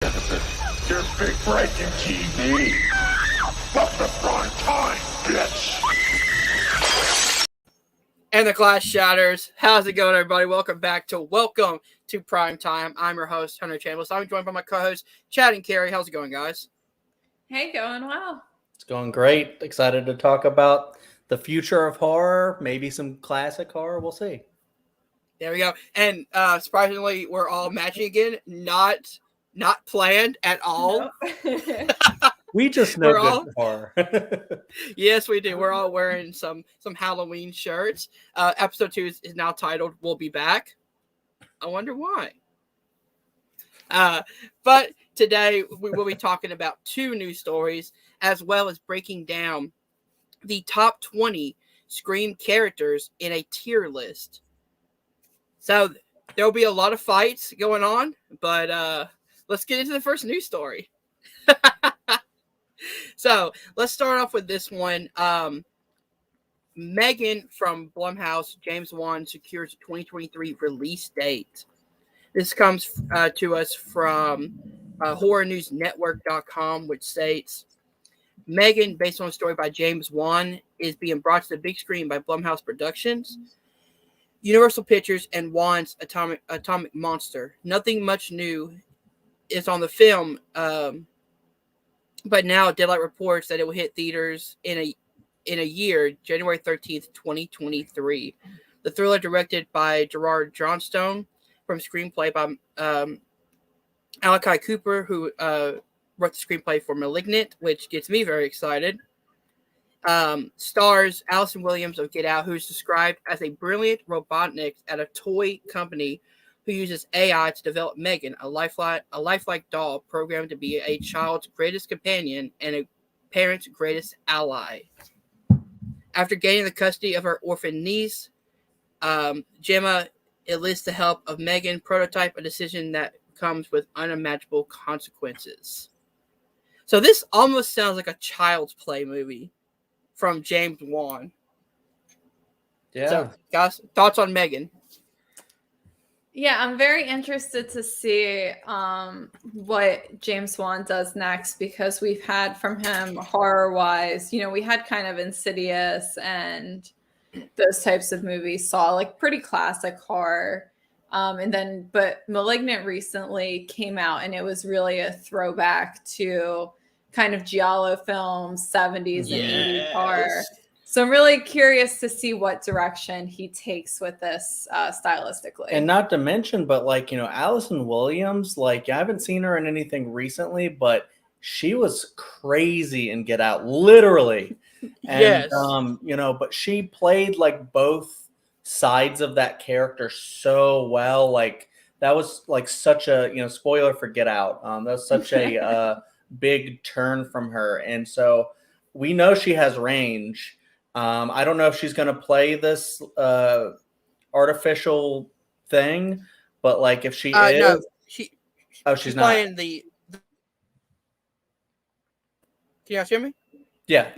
There's big breaking TV. Welcome to Primetime, bitch. And the glass shatters. How's it going, everybody? Welcome to Primetime. I'm your host, Hunter Chambliss. I'm joined by my co-host, Chad and Carrie. How's it going, guys? Hey, going well. It's going great. Excited to talk about the future of horror, maybe some classic horror. We'll see. There we go. And surprisingly, we're all matching again. Not planned at all. No. We just know good horror. Yes, we do. We're all wearing some Halloween shirts. Episode 2 is now titled "We'll Be Back." I wonder why. But today we will be talking about 2 news stories, as well as breaking down the top 20 Scream characters in a tier list. So there'll be a lot of fights going on, but let's get into the first news story. So let's start off with this one. Megan from Blumhouse, James Wan secures a 2023 release date. This comes to us from horrornewsnetwork.com, which states, Megan, based on a story by James Wan, is being brought to the big screen by Blumhouse Productions, Universal Pictures, and Wan's Atomic Monster. Nothing much new is on the film, but now Deadlight reports that it will hit theaters in a year, January 13th, 2023. The thriller, directed by Gerard Johnstone, from screenplay by Alakai Cooper, who wrote the screenplay for *Malignant*, which gets me very excited. Stars Allison Williams of Get Out, who is described as a brilliant robotic at a toy company who uses AI to develop Megan, a lifelike doll programmed to be a child's greatest companion and a parent's greatest ally. After gaining the custody of her orphan niece, Gemma enlists the help of Megan, prototype a decision that comes with unimaginable consequences. So this almost sounds like a Child's Play movie from James Wan. Yeah. So, guys, thoughts on Megan? Yeah, I'm very interested to see what James Wan does next, because we've had from him horror-wise, we had kind of Insidious and those types of movies, saw like pretty classic horror. But *Malignant* recently came out, and it was really a throwback to kind of giallo films, 70s and 80s horror. So I'm really curious to see what direction he takes with this stylistically. And not to mention, but Allison Williams, I haven't seen her in anything recently, but she was crazy in Get Out, literally. And, Yes. But she played both sides of that character so well. That was such a, spoiler for Get Out. That was such a big turn from her. And so we know she has range. I don't know if she's going to play this artificial thing, but if she is, no, she's not playing the. Can you guys hear me? Yeah.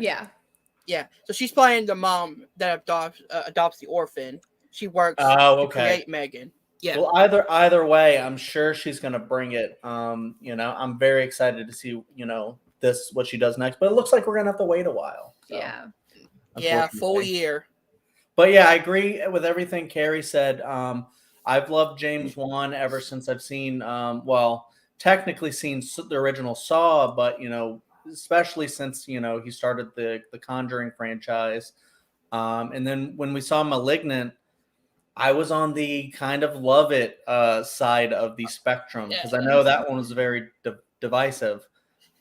So she's playing the mom that adopts the orphan. She works to create Megan. Yeah. Well, either way, I'm sure she's going to bring it. I'm very excited to see what she does next, but it looks like we're going to have to wait a while. So. Yeah. Yeah, full year. But yeah, I agree with everything Carrie said. I've loved James Wan ever since I've seen, technically seen the original Saw, but, especially since, he started the Conjuring franchise. And then when we saw *Malignant*, I was on the kind of love it side of the spectrum, because I know that one was very divisive.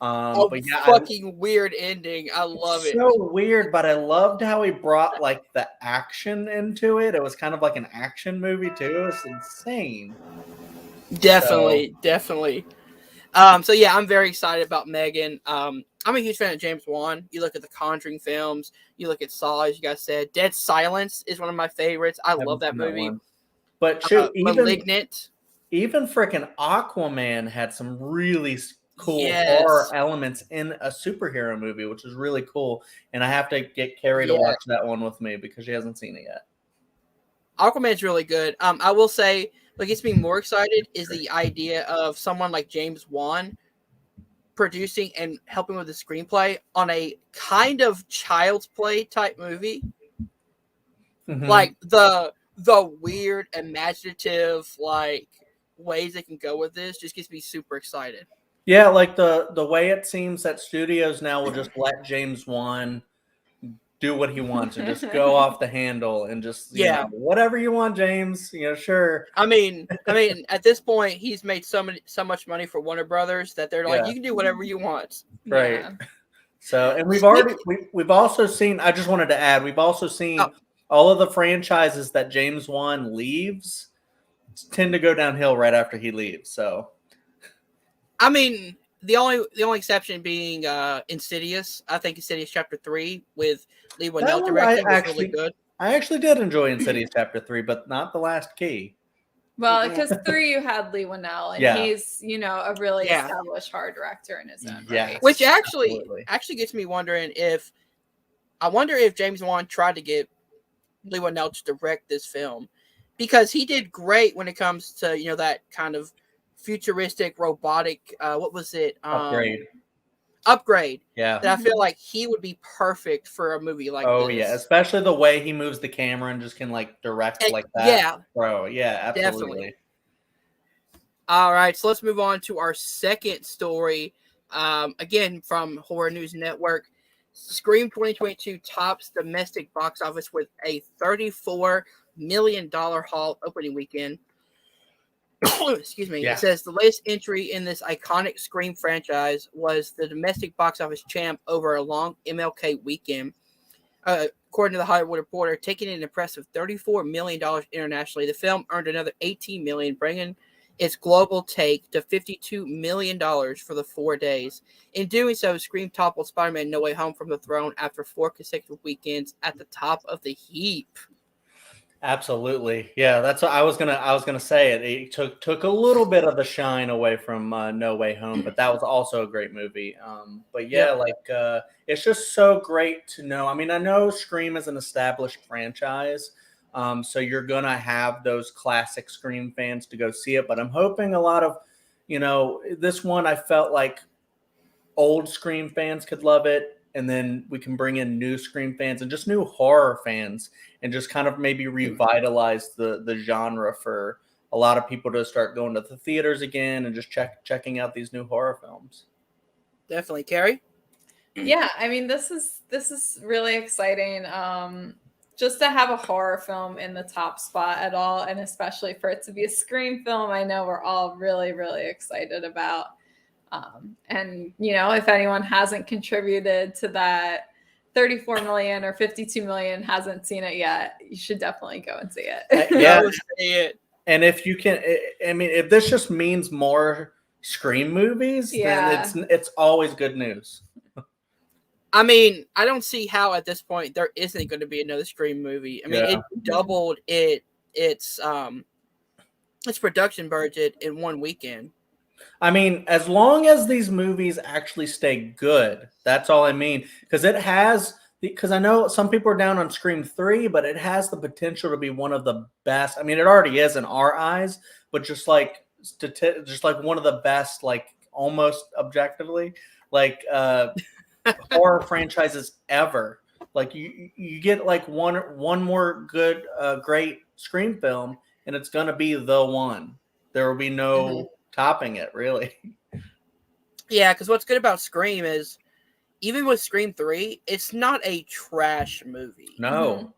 Weird ending. I love it. So weird, but I loved how he brought the action into it. It was kind of like an action movie too. It's insane. Definitely. So yeah, I'm very excited about Megan. I'm a huge fan of James Wan. You look at the Conjuring films, you look at Saw, as you guys said. Dead Silence is one of my favorites. I love that movie. But shoot, *Malignant*. Even freaking Aquaman had some really cool horror elements in a superhero movie, which is really cool. And I have to get Carrie to watch that one with me because she hasn't seen it yet. Aquaman's really good. I will say what gets me more excited is the idea of someone like James Wan producing and helping with the screenplay on a kind of child's play type movie. Mhm. Like the weird, imaginative like ways they can go with this just gets me super excited. Yeah, like the way it seems that studios now will just let James Wan do what he wants and just go off the handle and just Yeah. whatever you want, James. Sure. I mean, at this point, he's made so much money for Warner Brothers that they're like, Yeah. you can do whatever you want. Right. Yeah. So, and we've also seen. I just wanted to add, we've also seen Oh. all of the franchises that James Wan leaves tend to go downhill right after he leaves. So, I mean, the only exception being Insidious. I think Insidious Chapter 3 with Lee that Whannell one directing was really good. I actually did enjoy Insidious Chapter 3, but not The Last Key. Well, because 3 you had Lee Whannell, and Yeah. he's a really Yeah. established horror director in his own Yes. right. Which actually Absolutely. gets me wondering if James Wan tried to get Lee Whannell to direct this film, because he did great when it comes to that kind of futuristic robotic. What was it? Upgrade. Yeah. That I feel like he would be perfect for a movie like Oh this. yeah, especially the way he moves the camera and just can like direct like that. Yeah, bro. Yeah, absolutely. definitely. All right, so let's move on to our second story. Again, from Horror News Network. Scream 2022 tops domestic box office with a $34 million haul opening weekend. Excuse me. Yeah. It says the latest entry in this iconic Scream franchise was the domestic box office champ over a long MLK weekend. According to the Hollywood Reporter, taking an impressive $34 million internationally, the film earned another $18 million, bringing its global take to $52 million for the 4 days. In doing so, Scream toppled Spider-Man No Way Home from the throne after 4 consecutive weekends at the top of the heap. Absolutely. Yeah, that's what I was gonna say. It took a little bit of the shine away from No Way Home, but that was also a great movie. But yeah, it's just so great to know. I mean, I know Scream is an established franchise, so you're gonna have those classic Scream fans to go see it. But I'm hoping a lot of, this one I felt like old Scream fans could love it. And then we can bring in new Scream fans and just new horror fans and just kind of maybe revitalize the genre for a lot of people to start going to the theaters again and just checking out these new horror films. Definitely. Carrie? Yeah, I mean, this is really exciting. Just to have a horror film in the top spot at all, and especially for it to be a Scream film, I know we're all really, really excited about. And if anyone hasn't contributed to that 34 million or 52 million, hasn't seen it yet, you should definitely go and see it. Yeah. Go see it. And if you can, I mean, if this just means more Scream movies, Yeah. then it's always good news. I mean, I don't see how at this point there isn't going to be another Scream movie. I mean, Yeah. it doubled its production budget in one weekend. I mean, as long as these movies actually stay good, that's all I mean. Because I know some people are down on Scream 3, but it has the potential to be one of the best. I mean, it already is in our eyes, but just like one of the best, like almost objectively, like horror franchises ever. Like you get like one more good, great Scream film, and it's gonna be the one. There will be no topping it, really. Yeah, because what's good about Scream is even with Scream 3, it's not a trash movie. No.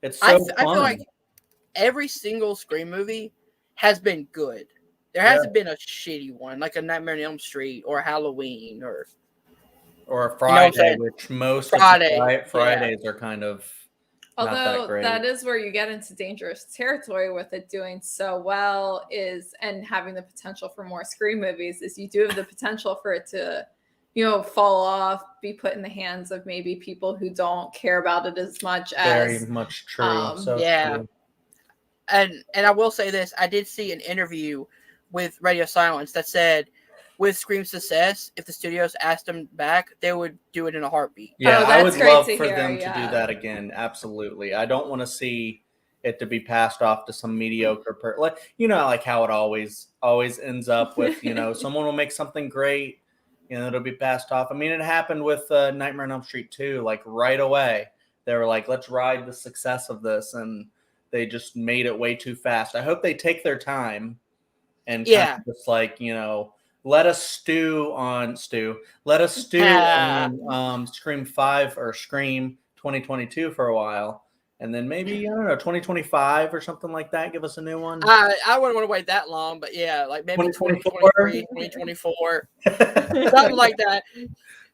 It's so I fun. feel like every single Scream movie has been good. There hasn't been a shitty one, like a Nightmare on Elm Street or Halloween or a Friday, which most Fridays are kind of not that great. That is where you get into dangerous territory with it doing so well and having the potential for more Scream movies is you do have the potential for it to, fall off, be put in the hands of maybe people who don't care about it as much as. Very much true. True. And I will say this, I did see an interview with Radio Silence that said with Scream's success, if the studios asked them back, they would do it in a heartbeat. Yeah, I would love for them to do that again. Absolutely. I don't want to see it to be passed off to some mediocre like like how it always ends up with someone will make something great, it'll be passed off. I mean, it happened with Nightmare on Elm Street 2, like right away. They were like, let's ride the success of this, and they just made it way too fast. I hope they take their time and kind of just like, let us stew on Scream 5 or Scream 2022 for a while. And then maybe, I don't know, 2025 or something like that. Give us a new one. I wouldn't want to wait that long, but yeah, like maybe 2023, 2024, something like that.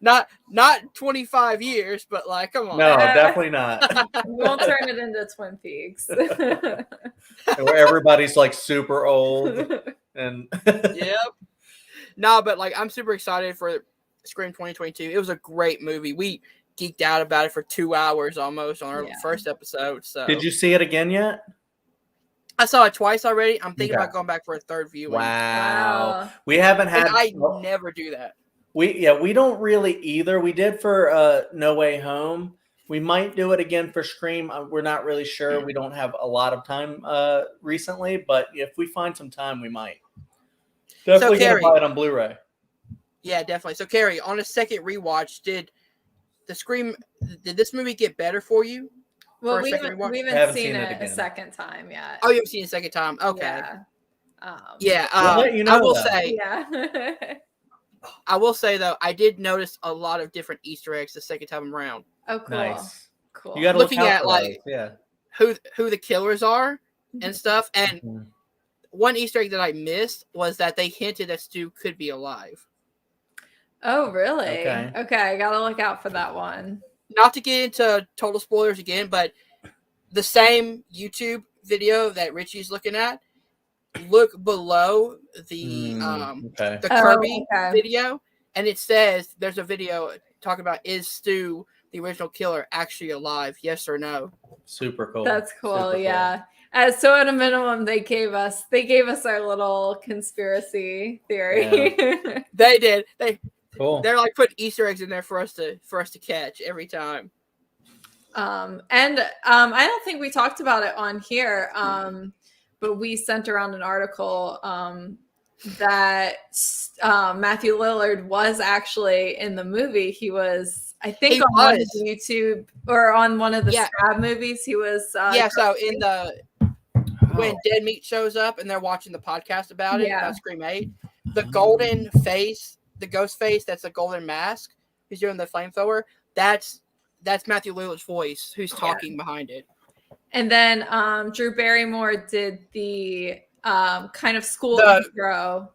Not 25 years, but like, come on. No, definitely not. We won't turn it into Twin Peaks. Where everybody's like super old. And Yep. No, but like, I'm super excited for Scream 2022. It was a great movie. We geeked out about it for 2 hours almost on our first episode. So, did you see it again yet? I saw it twice already. I'm thinking about going back for a third viewing. Wow. We haven't had. And I never do that. We don't really either. We did for No Way Home. We might do it again for Scream. We're not really sure. We don't have a lot of time recently, but if we find some time, we might. Definitely gonna buy it on Blu-ray. Yeah, definitely. So, Carrie, on a second rewatch, did this movie get better for you? Well, we haven't seen it a second time yet. Oh, you haven't seen it a second time? Okay. Yeah. I will say. Yeah. I will say though, I did notice a lot of different Easter eggs the second time around. Oh, cool. Nice. Cool. You gotta looking look at like who the killers are and stuff. And one Easter egg that I missed was that they hinted that Stu could be alive. Oh, really? Okay. I gotta look out for that one. Not to get into total spoilers again, but the same YouTube video that Richie's looking at, look below the Kirby video, and it says there's a video talking about, is Stu, the original killer, actually alive? Yes or no? Super cool. That's cool. Super yeah. So at a minimum, they gave us our little conspiracy theory. Yeah. They did. They're like putting Easter eggs in there for us to catch every time. And I don't think we talked about it on here. But we sent around an article that Matthew Lillard was actually in the movie. He was, I think, on one of the YouTube or on one of the Scrab movies. He was. So in when Dead Meat shows up and they're watching the podcast about it, about Scream 8, the golden face, the ghost face, that's a golden mask. He's doing the flamethrower. That's Matthew Lillard's voice who's talking behind it. And then Drew Barrymore did the kind of school intro.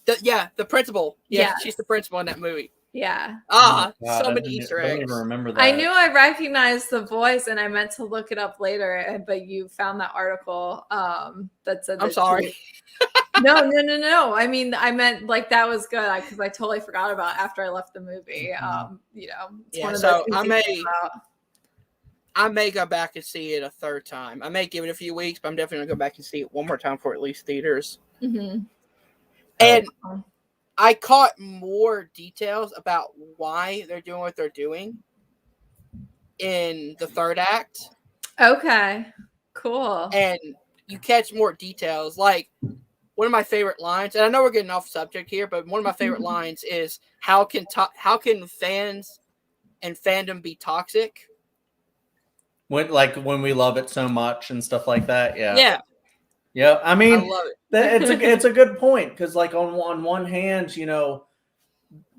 The principal. Yeah, she's the principal in that movie. Yeah. So many Easter eggs. I don't even remember that. I knew I recognized the voice, and I meant to look it up later, but you found that article that said. I'm sorry. No. I mean, I meant like that was good because I totally forgot about it after I left the movie. It's one of those things I may go back and see it a third time. I may give it a few weeks, but I'm definitely gonna go back and see it one more time for at least theaters. Mm-hmm. And I caught more details about why they're doing what they're doing in the third act. Okay, cool. And you catch more details. Like one of my favorite lines, and I know we're getting off subject here, but one of my favorite lines is how can fans and fandom be toxic? When we love it so much and stuff like that, yeah. I mean, I love it. It's a good point because, like, on one hand,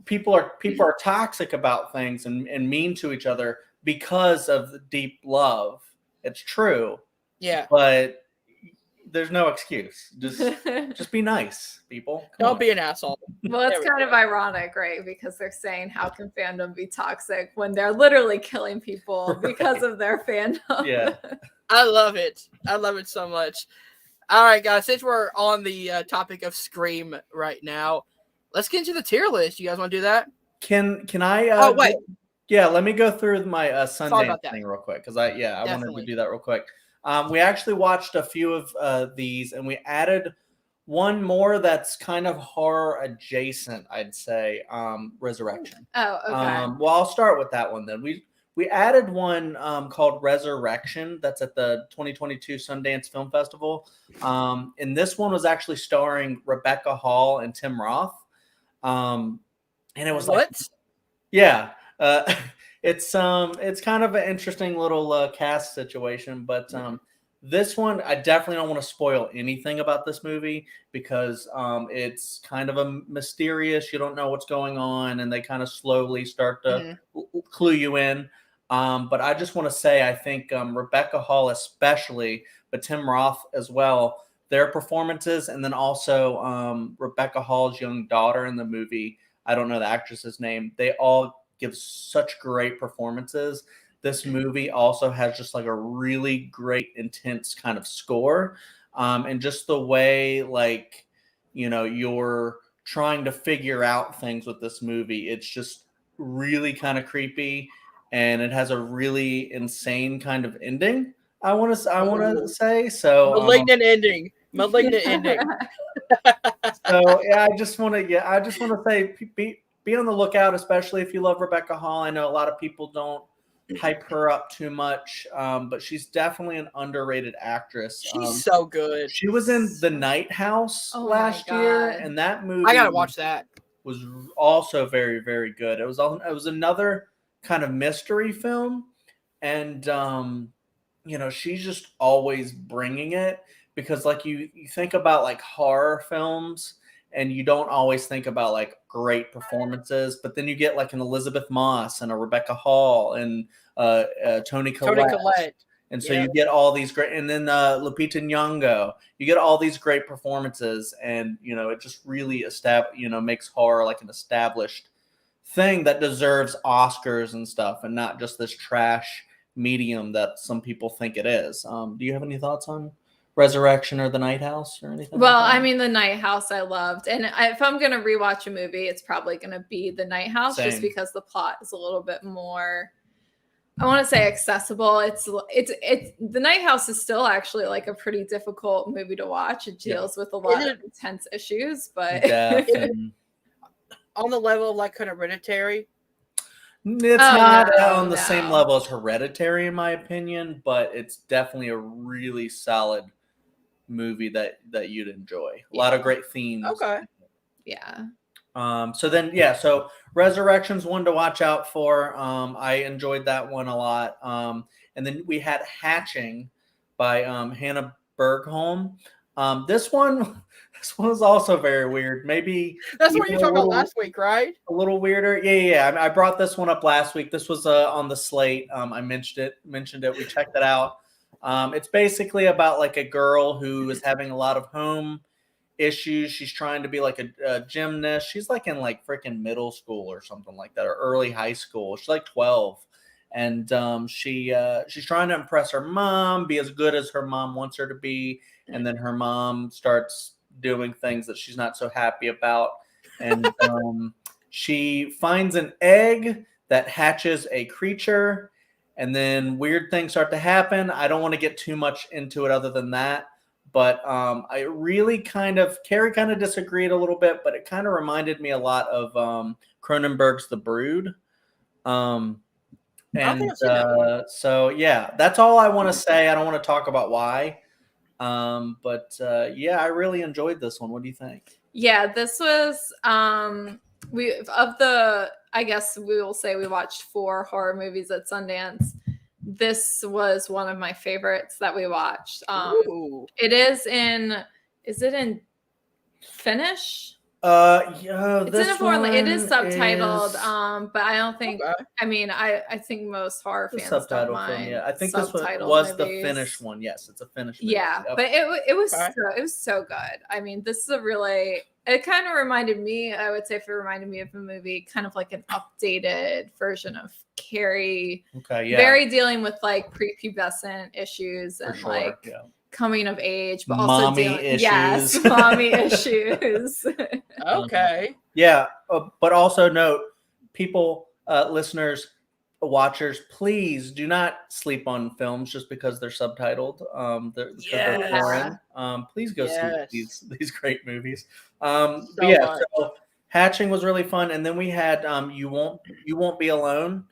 people are toxic about things and mean to each other because of the deep love. It's true, but there's no excuse. Just be nice, people. Don't be an asshole. Well, it's kind of ironic, right? Because they're saying, how can fandom be toxic when they're literally killing people because of their fandom? Yeah. I love it. I love it so much. All right, guys, since we're on the topic of Scream right now, let's get into the tier list. You guys want to do that? Can I? Oh, wait. Let me go through my Sundance thing real quick because I wanted to do that real quick. We actually watched a few of these, and we added one more that's kind of horror adjacent, I'd say. Resurrection. Oh, okay. Well, I'll start with that one then. We We added one called Resurrection that's at the 2022 Sundance Film Festival. And this one was actually starring Rebecca Hall and Tim Roth. And it was like, What? yeah, it's kind of an interesting little cast situation, but this one I definitely don't want to spoil anything about this movie because it's kind of a mysterious. You don't know what's going on, and they kind of slowly start to clue you in. But I just want to say I think Rebecca Hall especially, but Tim Roth as well, their performances, and then also Rebecca Hall's young daughter in the movie. I don't know the actress's name. They all give such great performances. This movie also has just like a really great, intense kind of score. And just the way, like, you're trying to figure out things with this movie. It's just really kind of creepy. And it has a really insane kind of ending. I want to say so. Malignant ending. Malignant ending. So yeah, I just want to say be on the lookout, especially if you love Rebecca Hall. I know a lot of people don't hype her up too much, but she's definitely an underrated actress. She's so good. She was in The Night House last year, and that movie I gotta watch that. Was also very, very good. It was another kind of mystery film, and she's just always bringing it. Because like you think about like horror films and you don't always think about like great performances, but then you get like an Elizabeth Moss and a Rebecca Hall and Toni Collette. And so you get all these great, and then Lupita Nyong'o, you get all these great performances, and it just really makes horror like an established thing that deserves Oscars and stuff, and not just this trash medium that some people think it is. Do you have any thoughts on Resurrection or The Night House or anything? Well, like that? I mean, The Night House I loved, and if I'm gonna rewatch a movie, it's probably gonna be The Night House, just because the plot is a little bit more, I want to say, accessible. It's The Night House is still actually like a pretty difficult movie to watch. It deals with a lot of intense issues, but on the level of like kind of Hereditary. It's not on the same level as Hereditary, in my opinion, but it's definitely a really solid movie that you'd enjoy. A lot of great themes. Okay. Yeah. So Resurrection's one to watch out for. I enjoyed that one a lot. And then we had Hatching by Hannah Bergholm. This one was also very weird. Maybe that's what you talked about last week, right? A little weirder. Yeah. I brought this one up last week. This was on the slate. I mentioned it. We checked it out. It's basically about like a girl who is having a lot of home issues. She's trying to be like a gymnast. She's like in like freaking middle school or something like that, or early high school. She's like 12. And she's trying to impress her mom, be as good as her mom wants her to be. And then her mom starts doing things that she's not so happy about. And she finds an egg that hatches a creature. And then weird things start to happen. I don't want to get too much into it other than that. But I really Carrie kind of disagreed a little bit, but it kind of reminded me a lot of Cronenberg's The Brood. So yeah, that's all I want to say. I don't want to talk about why. I really enjoyed this one. What do you think? Yeah, this was I guess we will say we watched 4 horror movies at Sundance. This was one of my favorites that we watched. It is in Finnish? It's in a foreign language. It is subtitled, but I don't think. Okay. I mean, I think most horror fans don't mind. I think this was the Finnish one. Yes, it's a Finnish movie. Yeah, but it was so good. I mean, this is a really. It kind of reminded me. I would say if it reminded me of a movie, kind of like an updated version of Carrie. Okay, yeah. Very dealing with like prepubescent issues and coming of age, but also mommy issues. Yes, mommy issues. Okay. Yeah, but also note, people, listeners, watchers, please do not sleep on films just because they're subtitled. They're foreign. Please go see these great movies. So Hatching was really fun, and then we had You Won't Be Alone.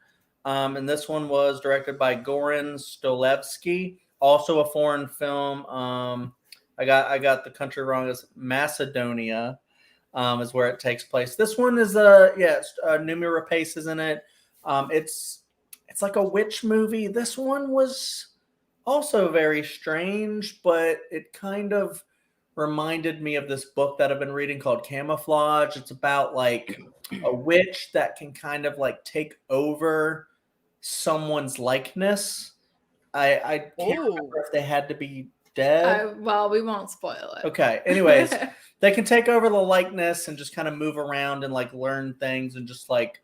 And this one was directed by Goran Stolevsky, also a foreign film. I got the country wrong. It's Macedonia, is where it takes place. This one is Numi Rapace is in it. It's like a witch movie. This one was also very strange, but it kind of reminded me of this book that I've been reading called Camouflage. It's about like a witch that can kind of like take over someone's likeness. I can't remember if they had to be dead. Well, we won't spoil it. Okay. Anyways, they can take over the likeness and just kind of move around and like learn things and just like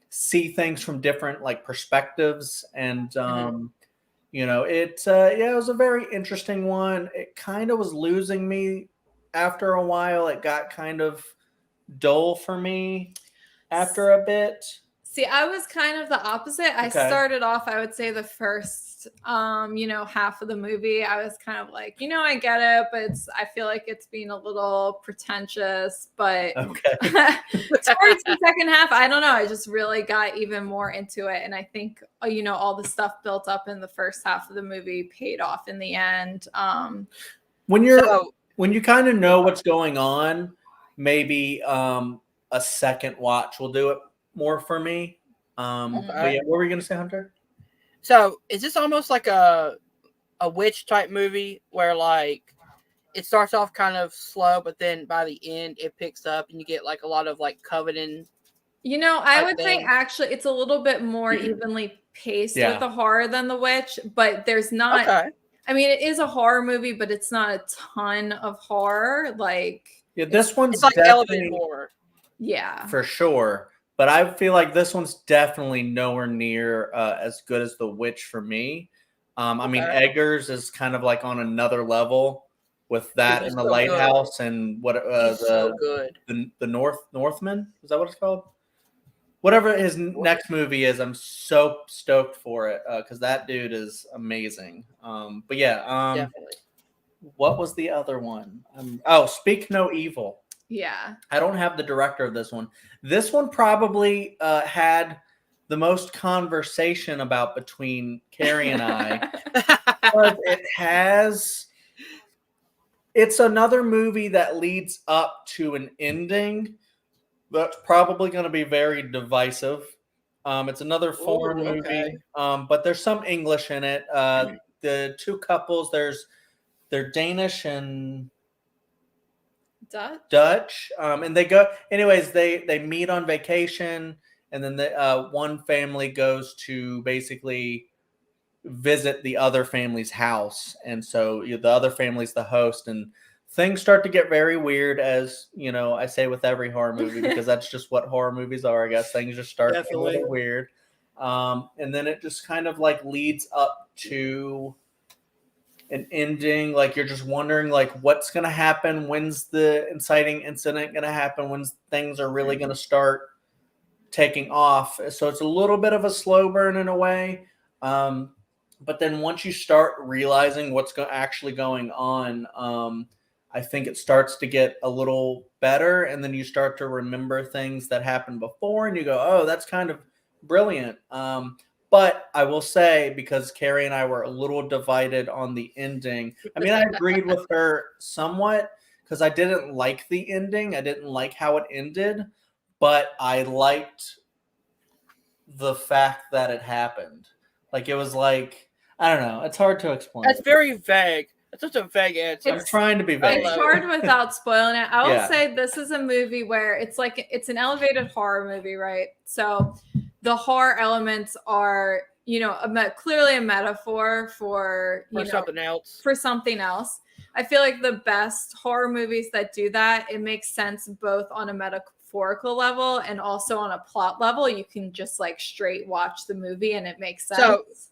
see things from different like perspectives. And it was a very interesting one. It kind of was losing me after a while. It got kind of dull for me after a bit. See, I was kind of the opposite. I started off, I would say the first, half of the movie, I was kind of like, I get it, but I feel like it's being a little pretentious. But towards the second half, I don't know. I just really got even more into it. And I think, all the stuff built up in the first half of the movie paid off in the end. When you kind of know what's going on, maybe a second watch will do it more for me. But yeah, what were you gonna say, Hunter? So is this almost like a witch type movie where like it starts off kind of slow, but then by the end it picks up and you get like a lot of like coveting? I would say actually it's a little bit more evenly paced with the horror than The Witch, but there's not. Okay. I mean, it is a horror movie, but it's not a ton of horror. This one's it's like elevated horror. Yeah, for sure. But I feel like this one's definitely nowhere near as good as The Witch for me. I mean, Eggers is kind of like on another level with that in the lighthouse good. And what the Northman, is that what it's called? Whatever his next movie is, I'm so stoked for it because that dude is amazing. But yeah, definitely. What was the other one? Speak No Evil. Yeah. I don't have the director of this one. This one probably had the most conversation about between Carrie and I. It's another movie that leads up to an ending that's probably going to be very divisive. It's another foreign movie, but there's some English in it. The two couples, they're Danish and Dutch. And they go, anyways, they meet on vacation, and then one family goes to basically visit the other family's house. And so the other family's the host, and things start to get very weird, as I say with every horror movie, because that's just what horror movies are, I guess. Things just start getting a little weird. And then it just kind of like leads up to an ending. Like you're just wondering like what's going to happen. When's the inciting incident going to happen? When's things are really going to start taking off? So it's a little bit of a slow burn in a way. But then once you start realizing what's actually going on, I think it starts to get a little better. And then you start to remember things that happened before and you go, oh, that's kind of brilliant. But I will say, because Carrie and I were a little divided on the ending. I mean, I agreed with her somewhat because I didn't like the ending. I didn't like how it ended, but I liked the fact that it happened. Like, it was like, I don't know. It's hard to explain. That's very vague. That's such a vague answer. I'm trying to be vague. It's hard without spoiling it. I will say this is a movie where it's an elevated horror movie, right? So the horror elements are, clearly a metaphor for something else. For something else. I feel like the best horror movies that do that, it makes sense both on a metaphorical level and also on a plot level. You can just like straight watch the movie and it makes sense.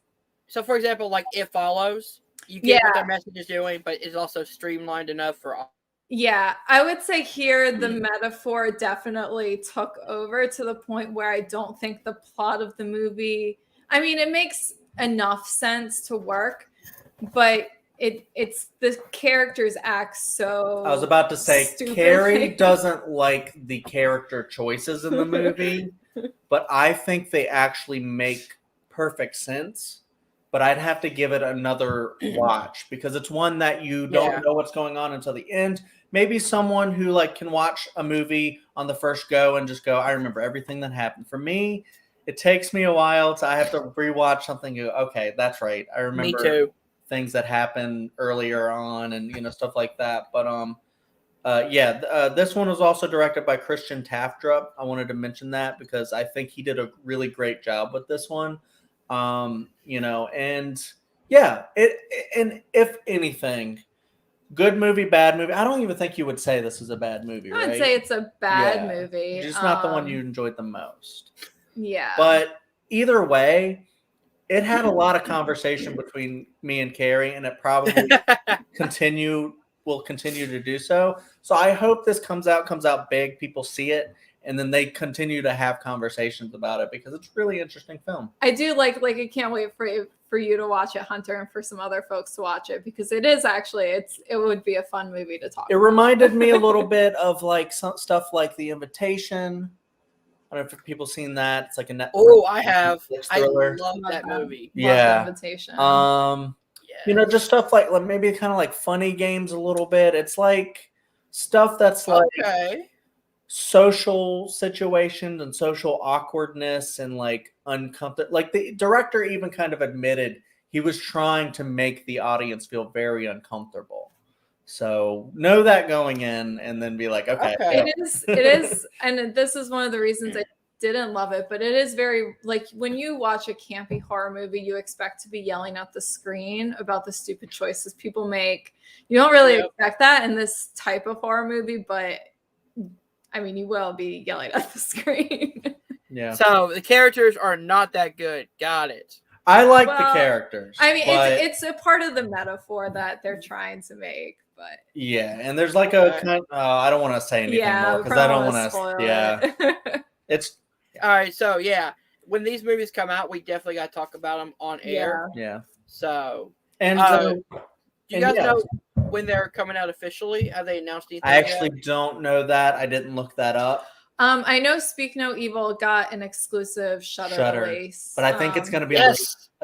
So for example, like It Follows, you get what the message is doing, but it's also streamlined enough for all. Yeah, I would say here the metaphor definitely took over to the point where I don't think the plot of the movie, I mean, it makes enough sense to work, but it's the characters act so I was about to say, stupidly. Carrie doesn't like the character choices in the movie, but I think they actually make perfect sense, but I'd have to give it another watch because it's one that you don't know what's going on until the end. Maybe someone who like can watch a movie on the first go and just go, I remember everything that happened. For me, it takes me a while to I have to rewatch something. And go, okay, that's right. I remember Me too. things that happened earlier on and stuff like that. But this one was also directed by Christian Taftrup. I wanted to mention that because I think he did a really great job with this one. And if anything, good movie, bad movie. I don't even think you would say this is a bad movie, right? I would say it's a bad movie. Just not the one you enjoyed the most. Yeah. But either way, it had a lot of conversation between me and Carrie, and it probably will continue to do so. So I hope this comes out big, people see it, and then they continue to have conversations about it because it's a really interesting film. I do like I can't wait for you to watch it, Hunter, and for some other folks to watch it because it is actually it would be a fun movie to talk about. It reminded me a little bit of like some stuff like The Invitation. I don't know if people seen that. It's like a Netflix. Oh, I have. Thriller. I love that movie. Love The Invitation. Just stuff like maybe kind of like funny games a little bit. It's like stuff that's like social situations and social awkwardness and like uncomfortable. Like the director even kind of admitted he was trying to make the audience feel very uncomfortable. So know that going in and then be like, okay. It is. And this is one of the reasons I didn't love it, but it is very like when you watch a campy horror movie, you expect to be yelling at the screen about the stupid choices people make. You don't really expect that in this type of horror movie, but I mean, you will be yelling at the screen. Yeah. So the characters are not that good. Got it. I like the characters. I mean, it's a part of the metaphor that they're trying to make. But yeah, and there's like a kind of, I don't want to say anything more because I don't want to. Yeah, it's all right. So when these movies come out, we definitely got to talk about them on air. Yeah. So and do you guys know when they're coming out officially? Have they announced anything? I actually don't know that. I didn't look that up. I know Speak No Evil got an exclusive Shudder release, but I think it's going to be. I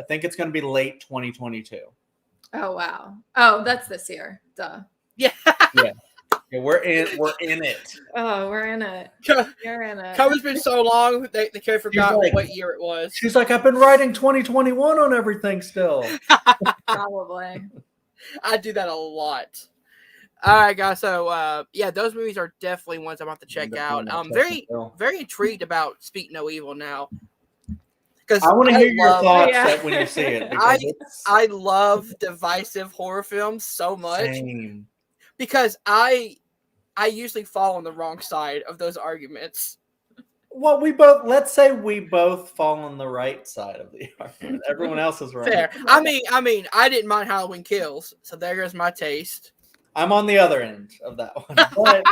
think it's going to be late 2022. Oh wow! Oh, that's this year. Duh. Yeah. We're in it. Oh, we're in it. You're in it. COVID's been so long, they kind of forgot what year it was. She's like, I've been writing 2021 on everything still. Probably. I do that a lot. All right, guys. So, those movies are definitely ones I'm about to check out. I'm very, very intrigued about Speak No Evil now. I want to hear your thoughts when you see it. I love divisive horror films so much. Same. Because I usually fall on the wrong side of those arguments. Well, let's say we both fall on the right side of the argument. Everyone else is wrong. Fair. I mean, I didn't mind Halloween Kills, so there goes my taste. I'm on the other end of that one. But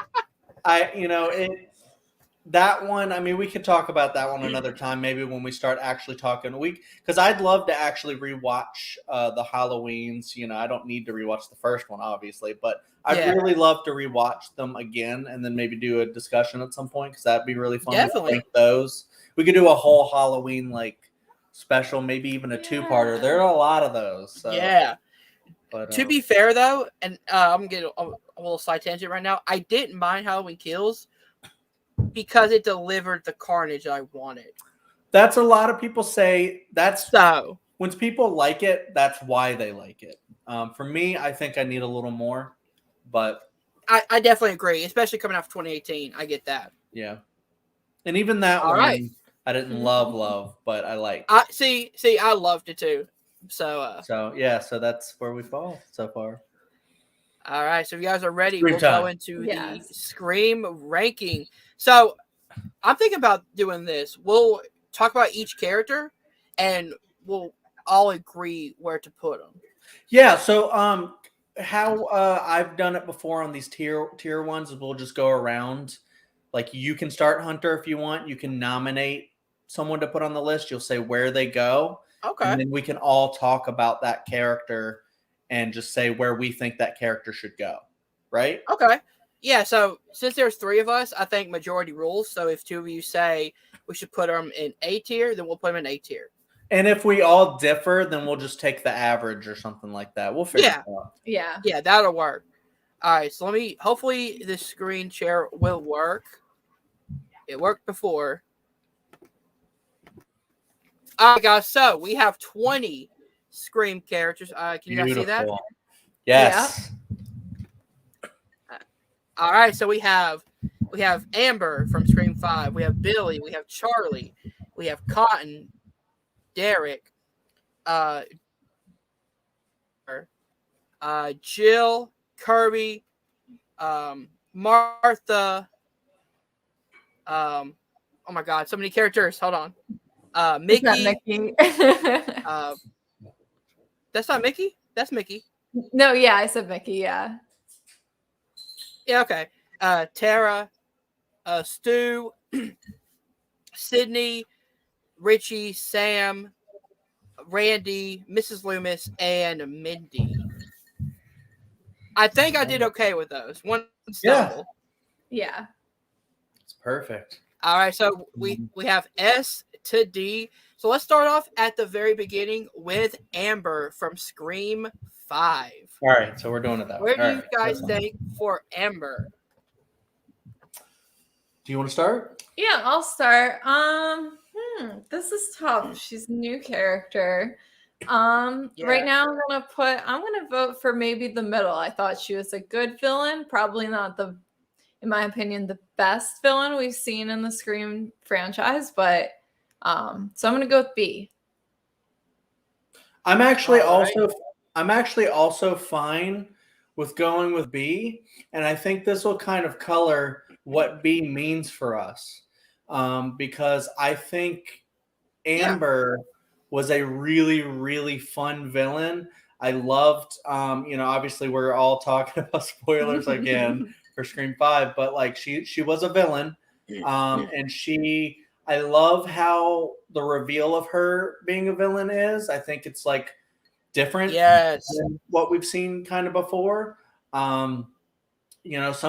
that one, I mean, we could talk about that one another time, maybe when we start actually talking because I'd love to actually rewatch the Halloweens. I don't need to rewatch the first one, obviously, but I'd really love to rewatch them again and then maybe do a discussion at some point because that'd be really fun. Definitely. To rank those. We could do a whole Halloween special, maybe even a two-parter. There are a lot of those. So. Yeah. But, to be fair, though, and I'm getting a little side tangent right now, I didn't mind Halloween Kills because it delivered the carnage I wanted. That's a lot of people say that's so. When people like it, that's why they like it. For me, I think I need a little more, but I definitely agree, especially coming out of 2018. I get that. Yeah, and even that one, I didn't love, but I liked. I loved it too. So that's where we fall so far. All right, so if you guys are ready, Scream we'll time. go into the Scream ranking. So I'm thinking about doing this. We'll talk about each character, and we'll all agree where to put them. Yeah. So how I've done it before on these tier ones is we'll just go around. Like you can start, Hunter, if you want. You can nominate someone to put on the list. You'll say where they go. Okay. And then we can all talk about that character and just say where we think that character should go. Right? Okay. Yeah, so since there's three of us, I think majority rules. So if two of you say we should put them in A tier, then we'll put them in A tier. And if we all differ, then we'll just take the average or something like that. We'll figure it out. Yeah. Yeah, that'll work. All right, so hopefully this screen share will work. It worked before. All right, guys, so we have 20 Scream characters. Can you guys see that? Yes. All right, so we have Amber from Scream 5. We have Billy. We have Charlie. We have Cotton, Derek, Jill, Kirby, Martha. Oh my God, so many characters. Hold on. Mickey. Is that Mickey? That's not Mickey. That's Mickey. No, yeah, I said Mickey. Yeah. Yeah. Okay. Tara, Stu, Sydney, Richie, Sam, Randy, Mrs. Loomis, and Mindy. I think I did okay with those. One stumble. Yeah. It's perfect. All right, so we have S to D. So let's start off at the very beginning with Amber from Scream 5. All right, so we're doing it that way. Where do you guys think for Amber? Do you want to start? Yeah, I'll start. This is tough. She's a new character. Right now I'm gonna vote for maybe the middle. I thought she was a good villain, probably not in my opinion, the best villain we've seen in the Scream franchise, but so I'm gonna go with B. I'm actually also fine with going with B, and I think this will kind of color what B means for us, because I think Amber was a really, really fun villain. I loved, obviously we're all talking about spoilers again for Scream 5, but like she was a villain, and I love how the reveal of her being a villain is. I think it's like different than what we've seen kind of before. Some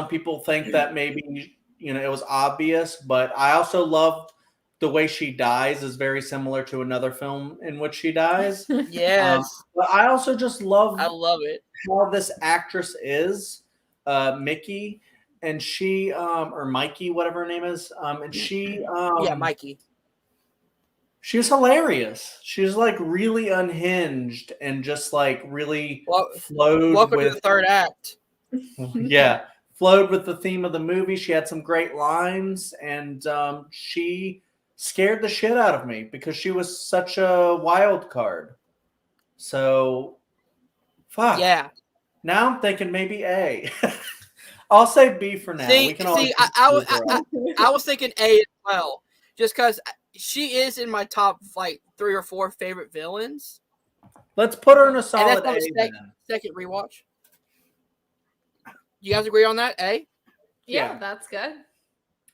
people think that maybe, it was obvious, but I also love the way she dies is very similar to another film in which she dies. Yes. But I also just love it. How this actress is, Mickey, and she, or Mikey, whatever her name is. And she, Mikey. She was hilarious. She was like really unhinged and just like really flowed Welcome with to the third act. Yeah, flowed with the theme of the movie. She had some great lines, and she scared the shit out of me because she was such a wild card. So, fuck. Yeah. Now I'm thinking maybe A. I'll say B for now. I was thinking A as well, just because she is in my top like 3 or 4 favorite villains. Let's put her in a solid A. Second rewatch. You guys agree on that? A? Yeah, that's good.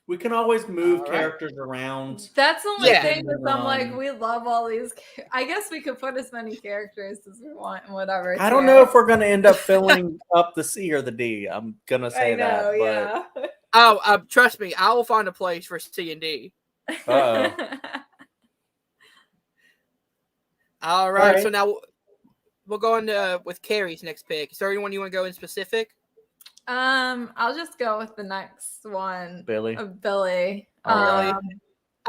We can always move characters around. That's the only thing is I'm like, we love all these. I guess we could put as many characters as we want and whatever. I don't know if we're going to end up filling up the C or the D. I'm going to say that. But... Oh, trust me, I will find a place for C and D. Uh-oh. All right, so now we'll go into with Carrie's next pick. Is there anyone you want to go in specific? I'll just go with the next one. Billy. Billy. I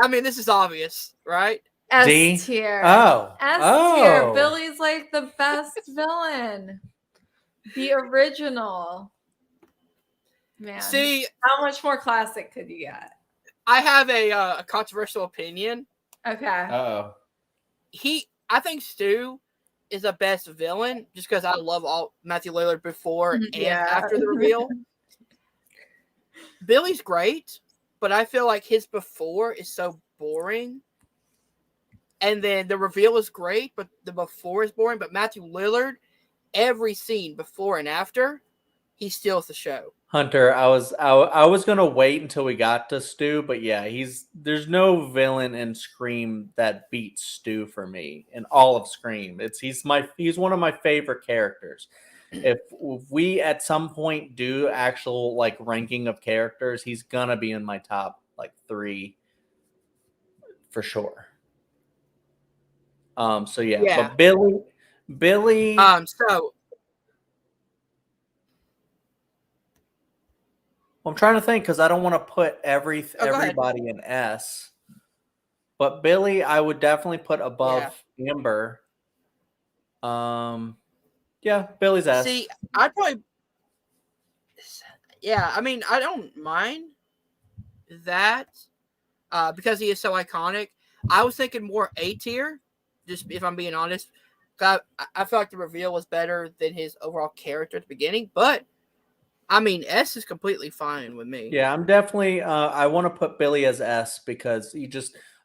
mean, this is obvious, right? S tier. Oh. S tier. Billy's like the best villain. The original. Man. See, how much more classic could you get? I have a controversial opinion. Okay. Uh-oh. I think Stu is the best villain just because I love all Matthew Lillard before and after the reveal. Billy's great, but I feel like his before is so boring. And then the reveal is great, but the before is boring. But Matthew Lillard, every scene before and after, he steals the show. Hunter, I was gonna wait until we got to Stu, but yeah, there's no villain in Scream that beats Stu for me in all of Scream. He's one of my favorite characters. If we at some point do actual like ranking of characters, he's gonna be in my top like 3 for sure. So yeah, Yeah. but Billy. So I'm trying to think because I don't want to put go ahead. everybody in S, but Billy I would definitely put above Amber. Yeah, Billy's S. See, I'd probably. Yeah, I mean, I don't mind that because he is so iconic. I was thinking more A tier, just if I'm being honest. I feel like the reveal was better than his overall character at the beginning, but I mean, S is completely fine with me. Yeah, I'm definitely. I want to put Billy as S because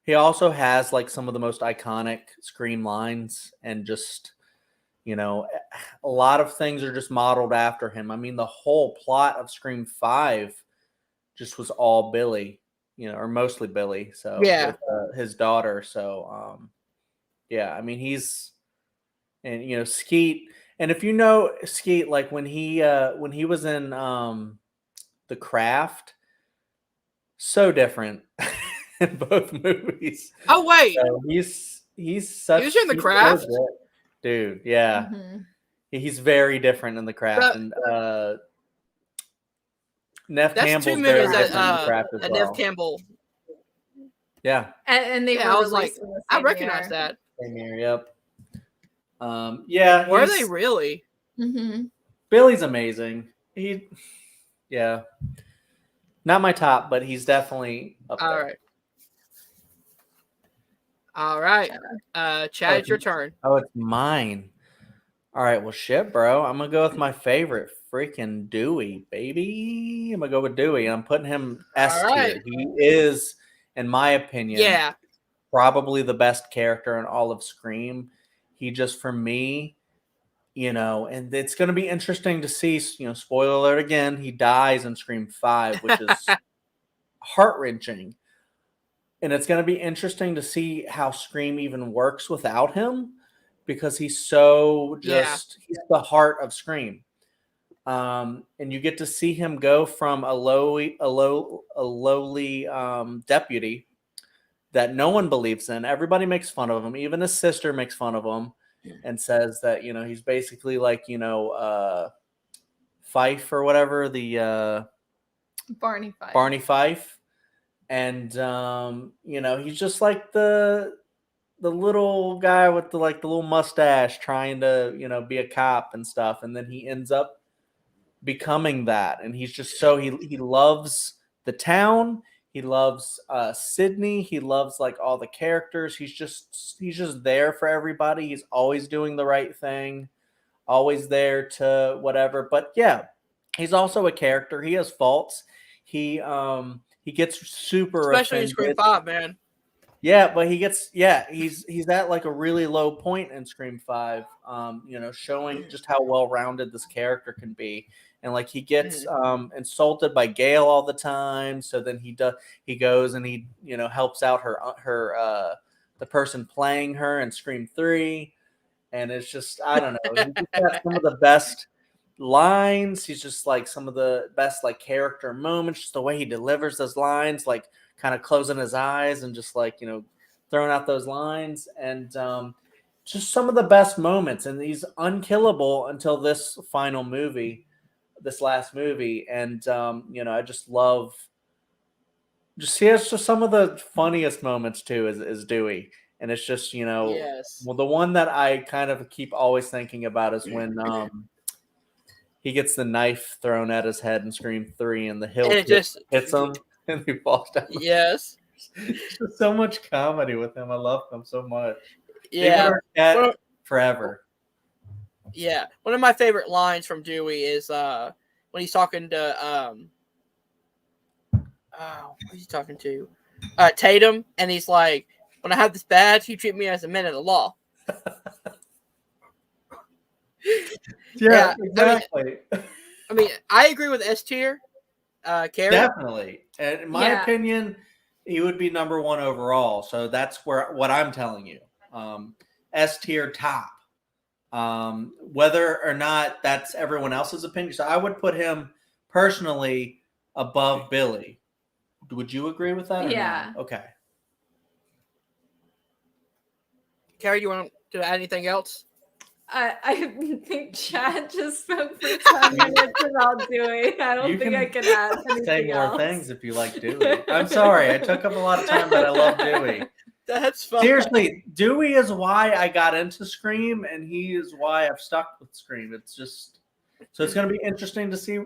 he also has like some of the most iconic Scream lines, and just a lot of things are just modeled after him. I mean, the whole plot of Scream 5 just was all Billy, or mostly Billy. So Yeah. with his daughter. So yeah, I mean and Skeet, and if you know Skeet, like when he was in The Craft, so different in both movies. Oh wait, So he's he was in The he's so Craft. good. Dude. Yeah, he's very different in The Craft, and Neff That's 2 Campbell's movies very different in The Craft as that well. Neff Campbell. Yeah, And they Yeah, were I was like, released in the I same recognize year. that. same here. Yep. Yeah, Were they really? Billy's amazing. Yeah, not my top, but he's definitely up All there. right. All right. Chad, it's your turn. Oh, it's mine. All right, well, shit, bro. I'm gonna go with my favorite, freaking Dewey, baby. I'm gonna go with Dewey. I'm putting him S All tier. right. He is, in my opinion, Yeah. probably the best character in all of Scream. He just, for me, and it's gonna be interesting to see. Spoiler alert again. He dies in Scream 5, which is heart wrenching, and it's gonna be interesting to see how Scream even works without him, because he's so Yeah. he's the heart of Scream. And you get to see him go from a lowly deputy that no one believes in. Everybody makes fun of him. Even his sister makes fun of him and says that he's basically like Fife or whatever, the Barney Fife. Barney Fife, and he's just like the little guy with the little mustache trying to be a cop and stuff, and then he ends up becoming that, and he's just so he loves the town, he loves Sydney, he loves like all the characters, he's just there for everybody, he's always doing the right thing, always there to whatever. But yeah, he's also a character, he has faults, he gets super Especially in Scream offended. 5, man. Yeah, but he's at like a really low point in Scream 5, showing just how well-rounded this character can be. And like he gets insulted by Gail all the time, so then he goes and he helps out her the person playing her in Scream 3, and it's just, I don't know, he just has some of the best lines. He's just like some of the best like character moments, just the way he delivers those lines, like kind of closing his eyes and just like throwing out those lines, and just some of the best moments. And he's unkillable until this last movie, and I just love, he has just some of the funniest moments too, is Dewey. And it's just Yes. well, the one that I kind of keep always thinking about is when he gets the knife thrown at his head in Scream 3, and the hilt And it just hits him, and he falls down. Yes. There's so much comedy with him. I love him so much. Yeah. Forever. Yeah. One of my favorite lines from Dewey is when he's talking to who's he talking to? Tatum, and he's like, when I have this badge, you treat me as a man of the law. Yeah, exactly. I mean, I agree with S tier. Carrie? Definitely. And in my opinion, he would be number 1 overall. So that's what I'm telling you. S tier top. Whether or not that's everyone else's opinion. So I would put him personally above Billy. Would you agree with that? Or Yeah. no? Okay. Carrie, you want to add anything else? I think Chad just spoke for 10 minutes about Dewey. I don't think I can add anything say more else. things if you like Dewey. I'm sorry, I took up a lot of time, but I love Dewey. That's fine. Seriously, Dewey is why I got into Scream, and he is why I've stuck with Scream. It's just so it's going to be interesting to see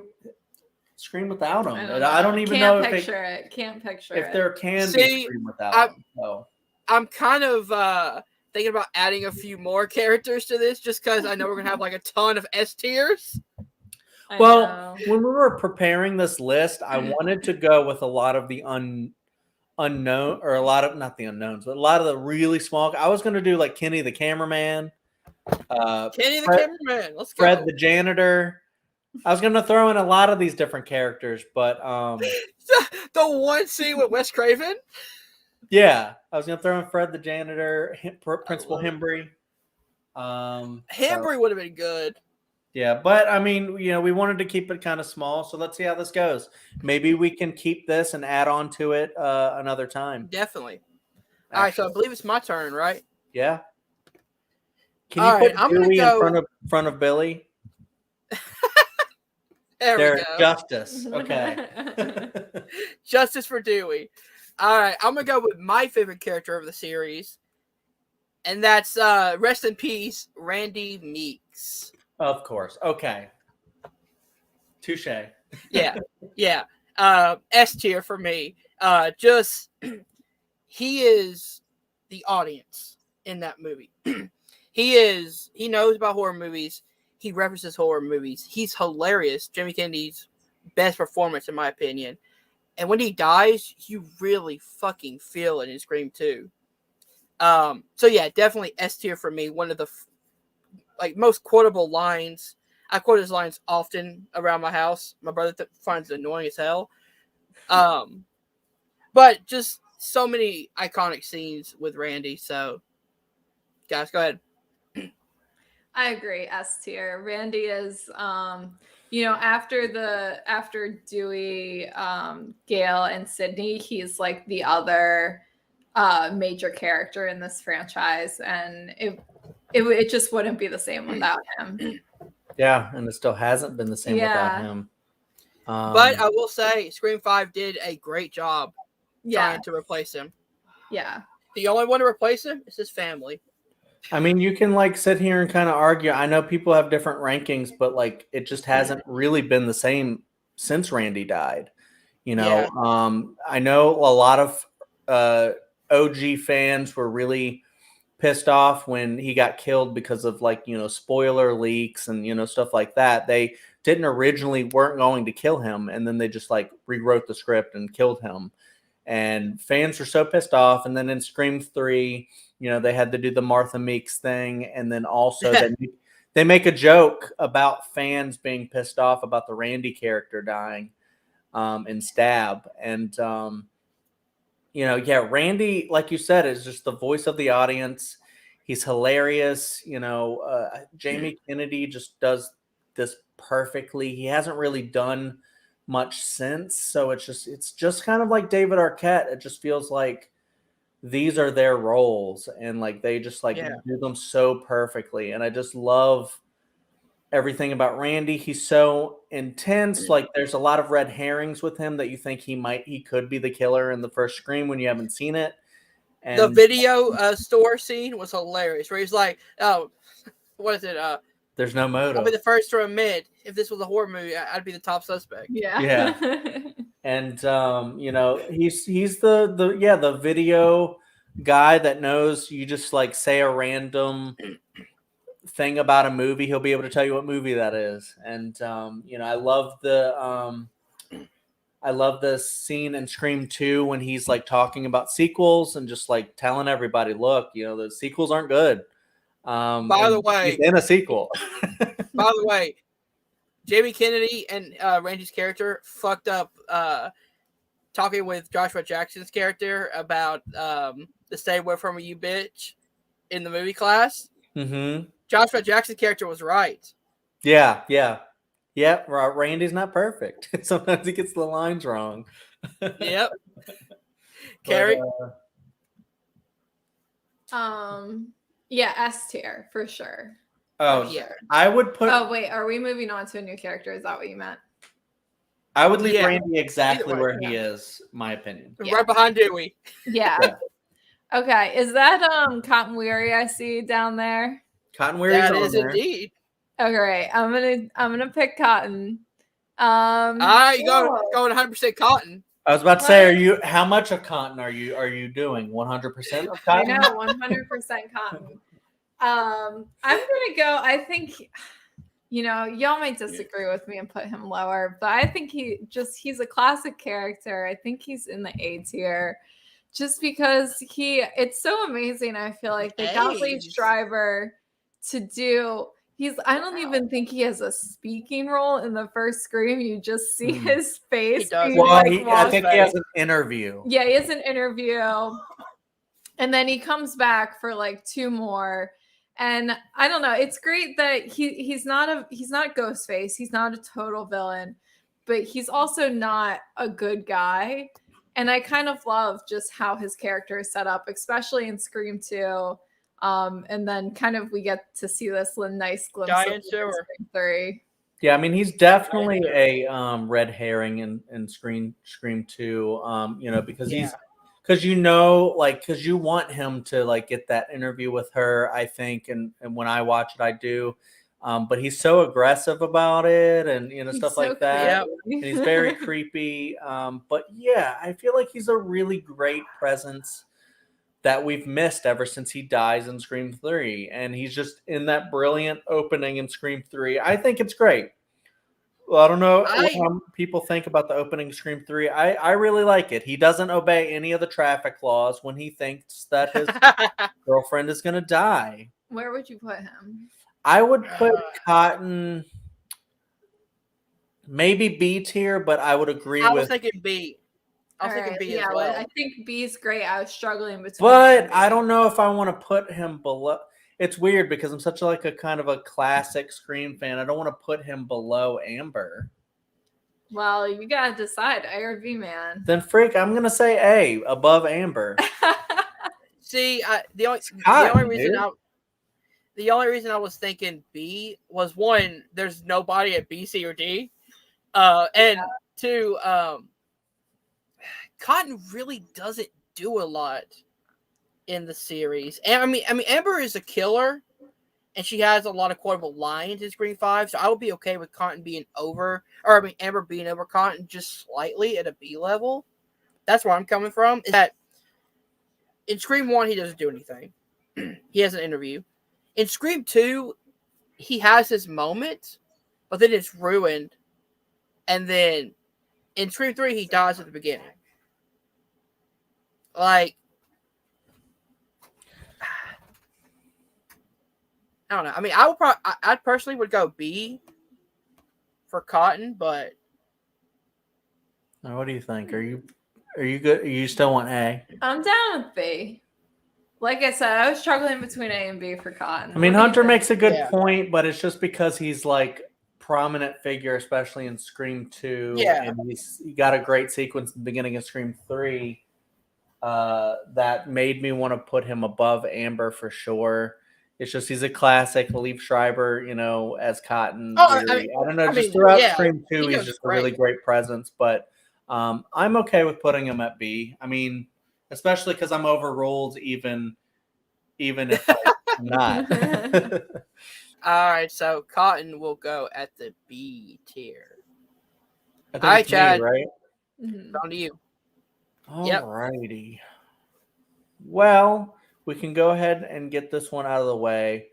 Scream without him. I don't even know if picture it. Can't picture if it. there can be Scream without him. So. I'm kind of thinking about adding a few more characters to this, just because I know we're gonna have like a ton of S tiers. Well, when we were preparing this list, I wanted to go with a lot of the unknown, or a lot of not the unknowns, but a lot of the really small. I was going to do like Kenny the cameraman, Kenny the cameraman. Let's go. Fred the janitor. I was going to throw in a lot of these different characters, but the one scene with Wes Craven. Yeah, I was going to throw in Fred the janitor, Principal Hembry. Hembry would have been good. Yeah, but I mean, we wanted to keep it kind of small, so let's see how this goes. Maybe we can keep this and add on to it another time. Definitely. All right, so I believe it's my turn, right? Yeah. Can you put Dewey in front of Billy? There we go. Justice. Okay. Justice for Dewey. All right, I'm going to go with my favorite character of the series, and that's, rest in peace, Randy Meeks. Of course. Okay. Touche. Yeah. S tier for me. He is the audience in that movie. He knows about horror movies. He references horror movies. He's hilarious. Jamie Kennedy's best performance, in my opinion. And when he dies, you really fucking feel it in Scream 2. So yeah, definitely S tier for me. One of the most quotable lines. I quote his lines often around my house. My brother finds it annoying as hell. But just so many iconic scenes with Randy. So, guys, go ahead. I agree. S tier. Randy is, after Dewey, Gail, and Sydney, he's like the other major character in this franchise, and it just wouldn't be the same without him. Yeah, and it still hasn't been the same without him. But I will say, Scream 5 did a great job trying to replace him. Yeah. The only one to replace him is his family. I mean, you can sit here and kind of argue. I know people have different rankings, but it just hasn't really been the same since Randy died. I know a lot of OG fans were really pissed off when he got killed because of spoiler leaks and stuff like that. They weren't going to kill him, and then they just rewrote the script and killed him. And fans were so pissed off. And then in Scream 3, they had to do the Martha Meeks thing. And then also they make a joke about fans being pissed off about the Randy character dying in Stab. And, Randy, like you said, is just the voice of the audience. He's hilarious. Jamie Kennedy just does this perfectly. He hasn't really done much since, so it's just kind of like David Arquette. It just feels like these are their roles, and they just do them so perfectly. And I just love everything about Randy. He's so intense. There's a lot of red herrings with him that you think he could be the killer in the first Scream when you haven't seen it. And the video store scene was hilarious, where he's like, "Oh, what is it? There's no motive. I'll be the first to admit, if this was a horror movie, I'd be the top suspect." Yeah. And he's the video guy that knows you just say a random thing about a movie, he'll be able to tell you what movie that is. And I love the scene in Scream 2 when he's talking about sequels and just telling everybody, look, the sequels aren't good. By the way, he's in a sequel. By the way, Jamie Kennedy and Randy's character fucked up talking with Joshua Jackson's character about the "Stay Away From Me, You Bitch" in the movie class. Mm-hmm. Joshua Jackson's character was right. Yeah. Randy's not perfect. Sometimes he gets the lines wrong. Yep. Carrie? Yeah, S tier for sure. Oh, Yeah. I would put. Oh wait, are we moving on to a new character? Is that what you meant? I would leave Yeah. Randy exactly Either way, where he is. My opinion. Yeah. Right behind Dewey. Yeah. Yeah. Okay. Is that Cotton Weary I see down there? Cotton Weary's That on is there. indeed. Okay, I'm gonna pick Cotton. All right, you going 100% Cotton. I was about to say, how much of Cotton are you doing? 100% of I Cotton? know, 100% Cotton. I'm gonna go. I think, y'all might disagree with me and put him lower, but I think he's a classic character. I think he's in the A tier, just because it's so amazing. I feel like they got Lee Schreiber to do. I don't even think he has a speaking role in the first Scream. You just see his face. He does. Well, I think he has an interview. Yeah, he has an interview. And then he comes back for like 2 more. And I don't know. It's great that he's not Ghostface. He's not a total villain, but he's also not a good guy. And I kind of love just how his character is set up, especially in Scream 2. And then kind of we get to see this nice glimpse of Scream 3. Yeah, I mean he's definitely a red herring in Scream 2. Because because you want him to like get that interview with her, I think, and when I watch it, I do. But he's so aggressive about it, and stuff so like that. And he's very creepy. But yeah, I feel like he's a really great presence that we've missed ever since he dies in Scream 3. And he's just in that brilliant opening in Scream 3. I think it's great. Well, I don't know what people think about the opening of Scream 3. I really like it. He doesn't obey any of the traffic laws when he thinks that his girlfriend is going to die. Where would you put him? I would put Cotton maybe B tier, but I would agree with... I was thinking B. I was thinking B as well. I think B is great. I was struggling between. But I don't know if I want to put him below. It's weird because I'm such a kind of a classic Scream fan. I don't want to put him below Amber. Well, you gotta decide, A or B, man. Then freak, I'm gonna say A above Amber. See, the only reason I was thinking B was, one, there's nobody at B, C, or D, and two, Cotton really doesn't do a lot in the series. And I mean, Amber is a killer, and she has a lot of quotable lines in Scream 5, so I would be okay with Amber being over Cotton just slightly at a B level. That's where I'm coming from. Is that in Scream 1, he doesn't do anything. He has an interview. In Scream 2, he has his moment, but then it's ruined. And then in Scream 3, he dies at the beginning. Like, I don't know. I mean, I personally would go B for Cotton, but what do you think? Are you good? You still want A? I'm down with B. Like I said, I was struggling between A and B for Cotton. I mean, Hunter makes a good point, but it's just because he's like prominent figure, especially in Scream 2. Yeah, and he got a great sequence at the beginning of Scream 3. That made me want to put him above Amber for sure. It's just he's a classic. Liev Schreiber, as Cotton. I don't know. Just throughout Scream 2, he's just a really great presence. But I'm okay with putting him at B. I mean, especially because I'm overruled, even if I'm not. All right, so Cotton will go at the B tier. All right, Chad. Right? On to you. All righty. Well, we can go ahead and get this one out of the way.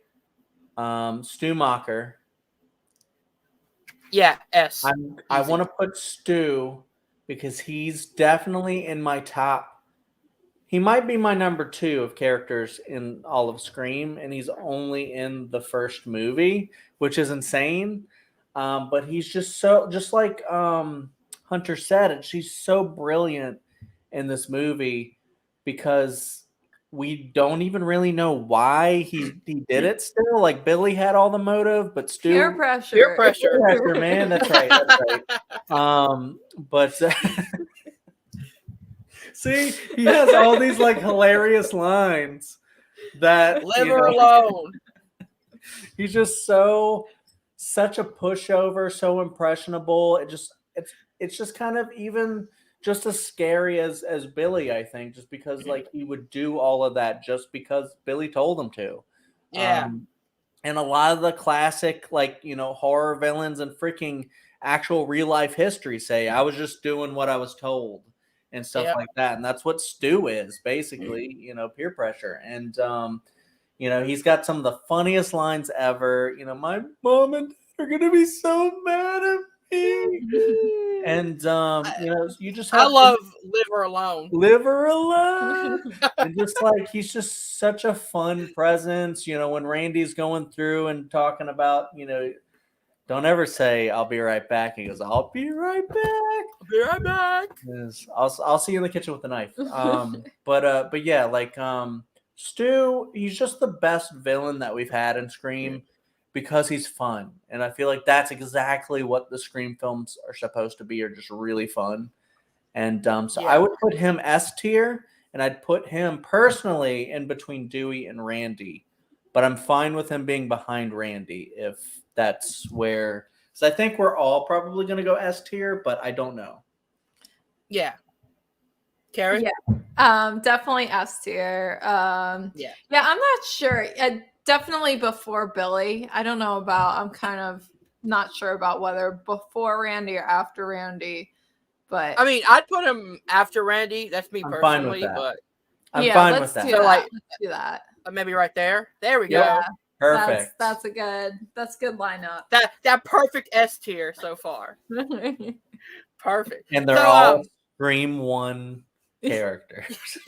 Stu Macher. Yeah, S. I want to put Stu because he's definitely in my top. He might be my number 2 of characters in all of Scream, and he's only in the first movie, which is insane. But he's just like Hunter said, she's so brilliant in this movie because we don't even really know why he did it still. Like Billy had all the motive, but Stu... Peer pressure, man. That's right. But see, he has all these like hilarious lines, that Leave her alone. he's just such a pushover, so impressionable. It's just kind of even just as scary as Billy, I think, just because like he would do all of that just because Billy told him to. Yeah. And a lot of the classic, like, horror villains and freaking actual real life history say, I was just doing what I was told and stuff like that. And that's what Stu is basically, peer pressure. And, he's got some of the funniest lines ever. My mom and dad are going to be so mad at me. And, you just have I love Leave Her Alone. Leave her alone. And just like he's just such a fun presence, when Randy's going through and talking about, don't ever say I'll be right back. He goes, I'll be right back. I'll be right back. Yes, I'll see you in the kitchen with a knife. But yeah, like Stu, he's just the best villain that we've had in Scream because he's fun. And I feel like that's exactly what the Scream films are supposed to be, are just really fun. And so I would put him S tier, and I'd put him personally in between Dewey and Randy. But I'm fine with him being behind Randy if that's where. So I think we're all probably going to go S tier, but I don't know. Yeah. Carrie? Yeah. Definitely S tier. Yeah, I'm not sure. Definitely before Billy. I don't know about, I'm kind of not sure about whether before Randy or after Randy. But I mean, I'd put him after Randy. That's me personally. Fine with that. But I'm fine with that. So let's do that. Maybe right there. There we go. Perfect. That's a good lineup. That perfect S tier so far. Perfect. And they're all Scream 1 characters.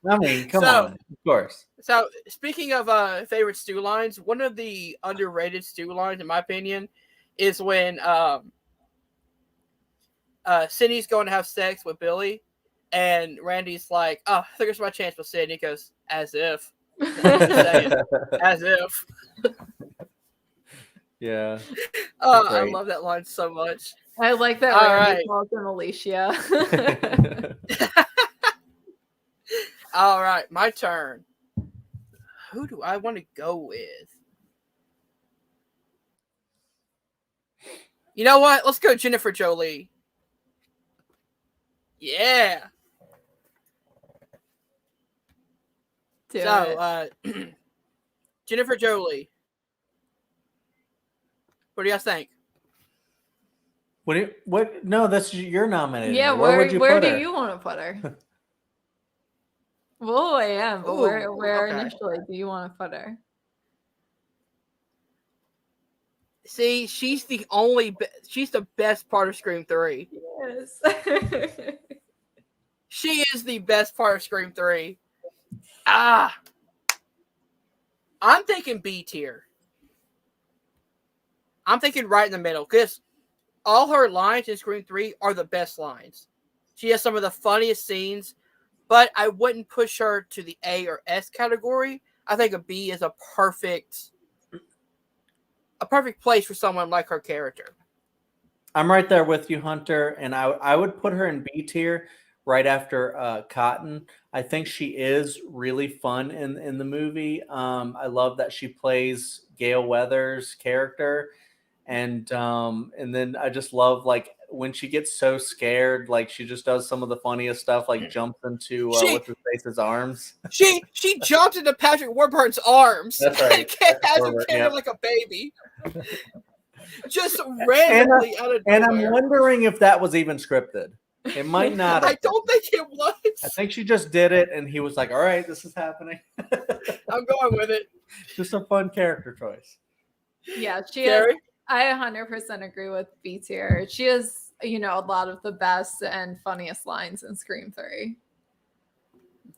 I mean, come on, of course. So speaking of favorite Stu lines, one of the underrated Stu lines, in my opinion, is when Sidney's going to have sex with Billy, and Randy's like, "Oh, I think it's my chance with Sid." And he goes, "As if." As if. Yeah. I love that line so much. I like that Randy calls him Alicia. All right, my turn. Who do I want to go with? You know what? Let's go Jennifer Jolie. Yeah. Jennifer Jolie. What do you guys think? What? No, that's your nominated. Yeah, where do you want to put her? Well, I am, but where initially do you want to put her? See, she's the best part of Scream 3. Yes. She is the best part of Scream 3. I'm thinking B tier. I'm thinking right in the middle, because all her lines in Scream 3 are the best lines. She has some of the funniest scenes, but I wouldn't push her to the A or S category. I think a B is a perfect place for someone like her character. I'm right there with you, Hunter, and I would put her in B tier right after Cotton. I think she is really fun in the movie. I love that she plays Gail Weathers' character. And then I just love like when she gets so scared, like she just does some of the funniest stuff, like jumps into what's his face's arms. She jumped into Patrick Warburton's arms. That's right. And has him carry like a baby. Just randomly out of nowhere. And I'm wondering if that was even scripted. It might not. I don't think it was. I think she just did it, and he was like, "All right, this is happening." I'm going with it. Just a fun character choice. Yeah, she is. I 100% agree with B tier. She has, a lot of the best and funniest lines in Scream 3.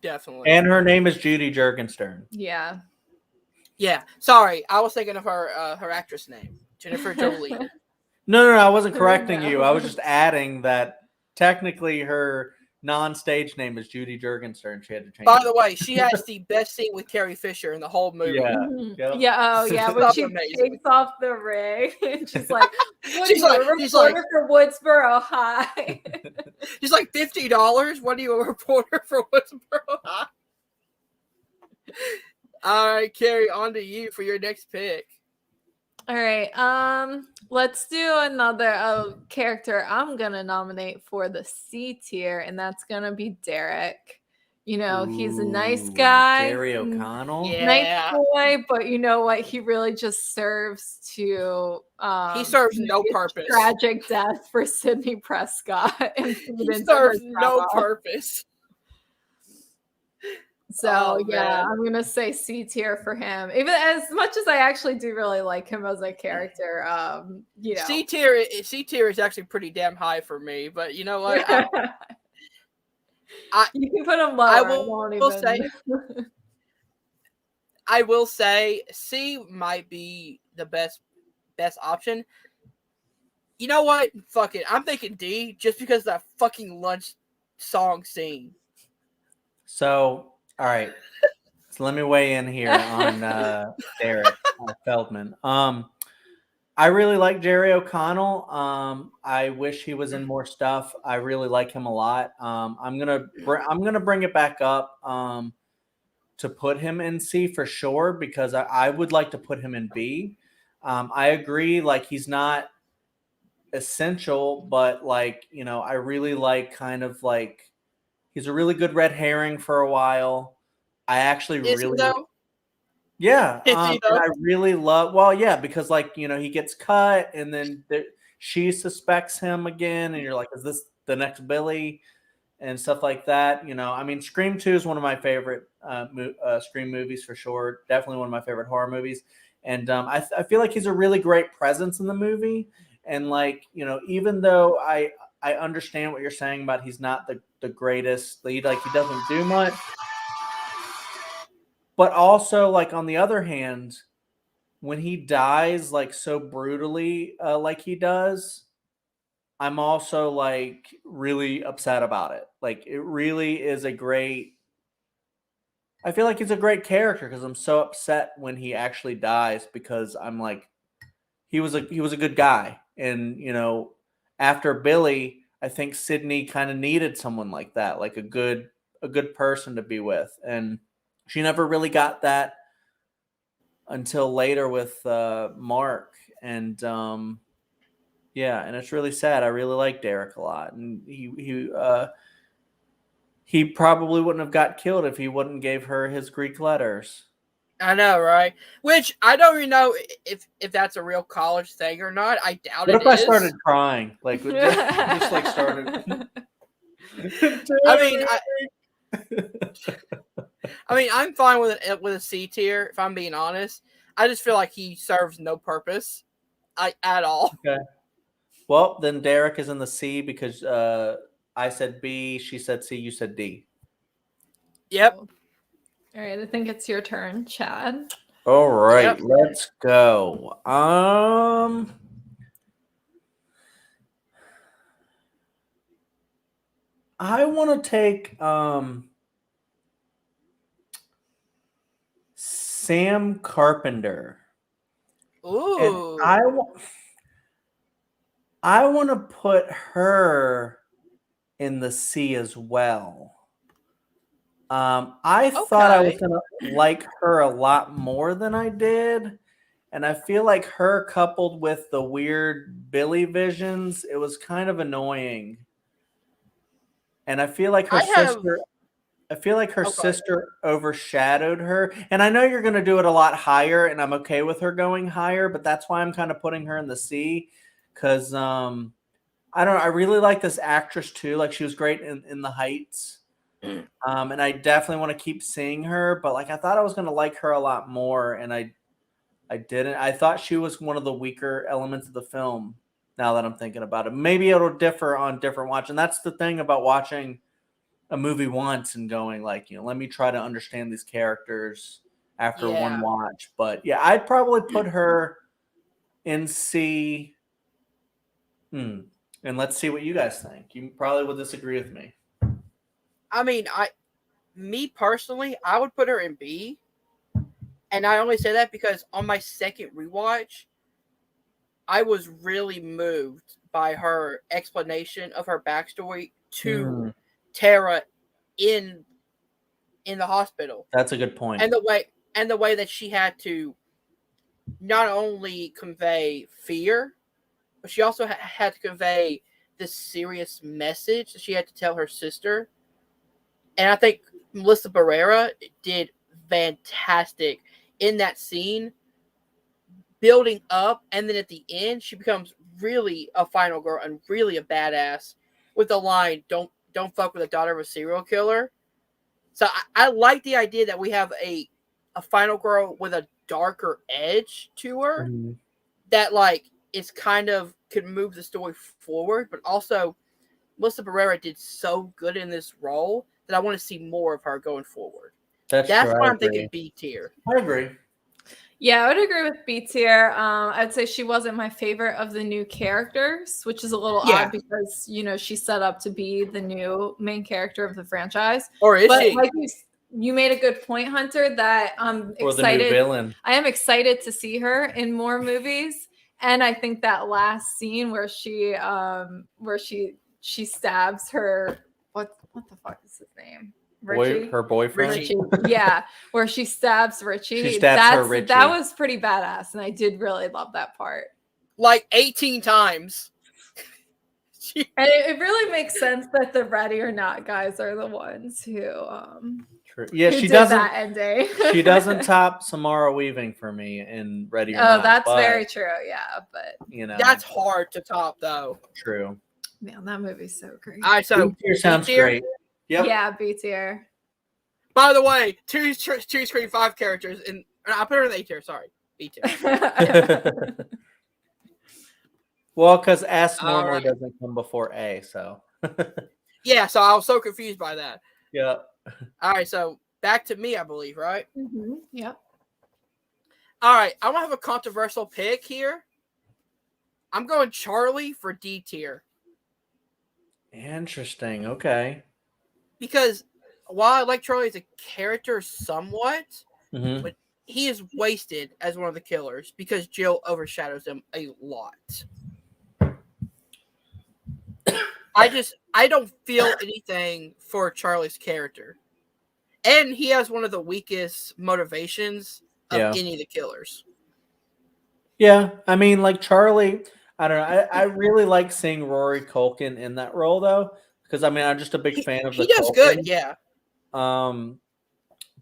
Definitely. And her name is Judy Jurgenstern. Yeah. Yeah. Sorry, I was thinking of her actress name, Jennifer Jolie. No, I wasn't correcting you. I was just adding that technically her non-stage name is Judy Jurgenstern. She had to change. By the way, she has the best scene with Carrie Fisher in the whole movie. Yeah. Yep. Yeah. Oh, yeah. When she takes off the ring, and she's like, she's like, for Woodsboro High. She's like, $50. What are you, a reporter for Woodsboro High? All right, Carrie, on to you for your next pick. All right. Let's do another character I'm gonna nominate for the C tier, and that's gonna be Derek. You know, he's a nice guy, Jerry O'Connell. Yeah. nice boy, but you know what? He really just serves to He serves make no a purpose. tragic death for Sydney Prescott and feed He into her serves no trauma. purpose. So Oh, yeah, man. I'm gonna say C tier for him. Even as much as I actually do really like him as a character, you know. C tier is actually pretty damn high for me, but you know what? You can put him lower. I won't will even. say I will say C might be the best option. You know what? Fuck it. I'm thinking D just because of that fucking lunch song scene. So, all right. So let me weigh in here on Derek Feldman. I really like Jerry O'Connell. I wish he was in more stuff. I really like him a lot. I'm gonna bring it back up to put him in C for sure because I would like to put him in B. I agree, like he's not essential, but like I really like kind of like he's a really good red herring for a while. I actually Is he really though? yeah, Is he and though? I really love. Well, yeah, because like he gets cut, and then she suspects him again, and you're like, is this the next Billy, and stuff like that. I mean, Scream 2 is one of my favorite Scream movies for sure. Definitely one of my favorite horror movies, and I feel like he's a really great presence in the movie. And like even though I understand what you're saying about he's not the greatest lead, like he doesn't do much. But also, like on the other hand, when he dies like so brutally, like he does, I'm also like really upset about it. Like it really is a great. I feel like he's a great character because I'm so upset when he actually dies because I'm like, he was a good guy, and after Billy, I think Sydney kind of needed someone like that, like a good person to be with, and she never really got that until later with Mark, and yeah, and it's really sad. I really like Derek a lot, and he probably wouldn't have got killed if he wouldn't gave her his Greek letters. I know, right? Which I don't even know if that's a real college thing or not. I doubt What it if I is. started crying, like just like started? I mean, I'm fine with a C tier if I'm being honest. I just feel like he serves no purpose, at all. Okay. Well, then Derek is in the C because I said B, she said C, you said D. Yep. All right, I think it's your turn, Chad. All right, Yep. let's go. I want to take Sam Carpenter. Ooh. And I want to put her in the C as well. I thought I was Okay. going to like her a lot more than I did. And I feel like her coupled with the weird Billy visions, it was kind of annoying. And I feel like her sister overshadowed her. And I know you're going to do it a lot higher, and I'm okay with her going higher, but that's why I'm kind of putting her in the C because I don't know. I really like this actress too. Like she was great in The Heights. And I definitely want to keep seeing her, but like I thought I was going to like her a lot more, and I didn't. I thought she was one of the weaker elements of the film. Now that I'm thinking about it, maybe it'll differ on different watch, and that's the thing about watching a movie once and going like, let me try to understand these characters after one watch. But yeah, I'd probably put her in C. And let's see what you guys think. You probably would disagree with me. I mean, me personally, I would put her in B. And I only say that because on my second rewatch, I was really moved by her explanation of her backstory to Tara in the hospital. That's a good point. And the and the way that she had to not only convey fear, but she also had to convey this serious message that she had to tell her sister. And I think Melissa Barrera did fantastic in that scene, building up, and then at the end, she becomes really a final girl and really a badass with the line, don't fuck with the daughter of a serial killer. So I like the idea that we have a final girl with a darker edge to her that like is kind of could move the story forward, but also Melissa Barrera did so good in this role that I want to see more of her going forward. That's true. why I'm thinking B tier. I agree. Yeah, I would agree with B tier. I'd say she wasn't my favorite of the new characters, which is a little odd because, you know, she's set up to be the new main character of the franchise. Or is but she? Like you made a good point, Hunter, that I'm Or excited. the new villain. I am excited to see her in more movies. And I think that last scene where she stabs her, what the fuck is his name? Richie? Her boyfriend? Richie. Yeah, where she stabs Richie. She stabs her Richie. That was pretty badass, and I did really love that part. Like 18 times. And it really makes sense that the Ready or Not guys are the ones who yeah, who she did doesn't that ending. she doesn't top Samara Weaving for me in Ready or Not. Oh, that's very true. Yeah, but you know, that's hard to top though. True. Man, that movie's so great. All right, so B tier sounds great. Yep. Yeah, B tier. By the way, two screen 5 characters, and I put her in the A tier. Sorry, B tier. Well, because S normally doesn't come before A, so. Yeah, so I was so confused by that. Yeah. All right, so back to me, I believe, right? Mm-hmm. Yep. All right, I'm gonna have a controversial pick here. I'm going Charlie for D tier. Interesting. Okay. Because while I like Charlie as a character somewhat, but he is wasted as one of the killers because Jill overshadows him a lot. I don't feel anything for Charlie's character. And he has one of the weakest motivations of any of the killers. Yeah, I mean, like Charlie, I don't know. I really like seeing Rory Culkin in that role, though, because I mean, I'm just a big fan of the. He does Culkin. good, yeah.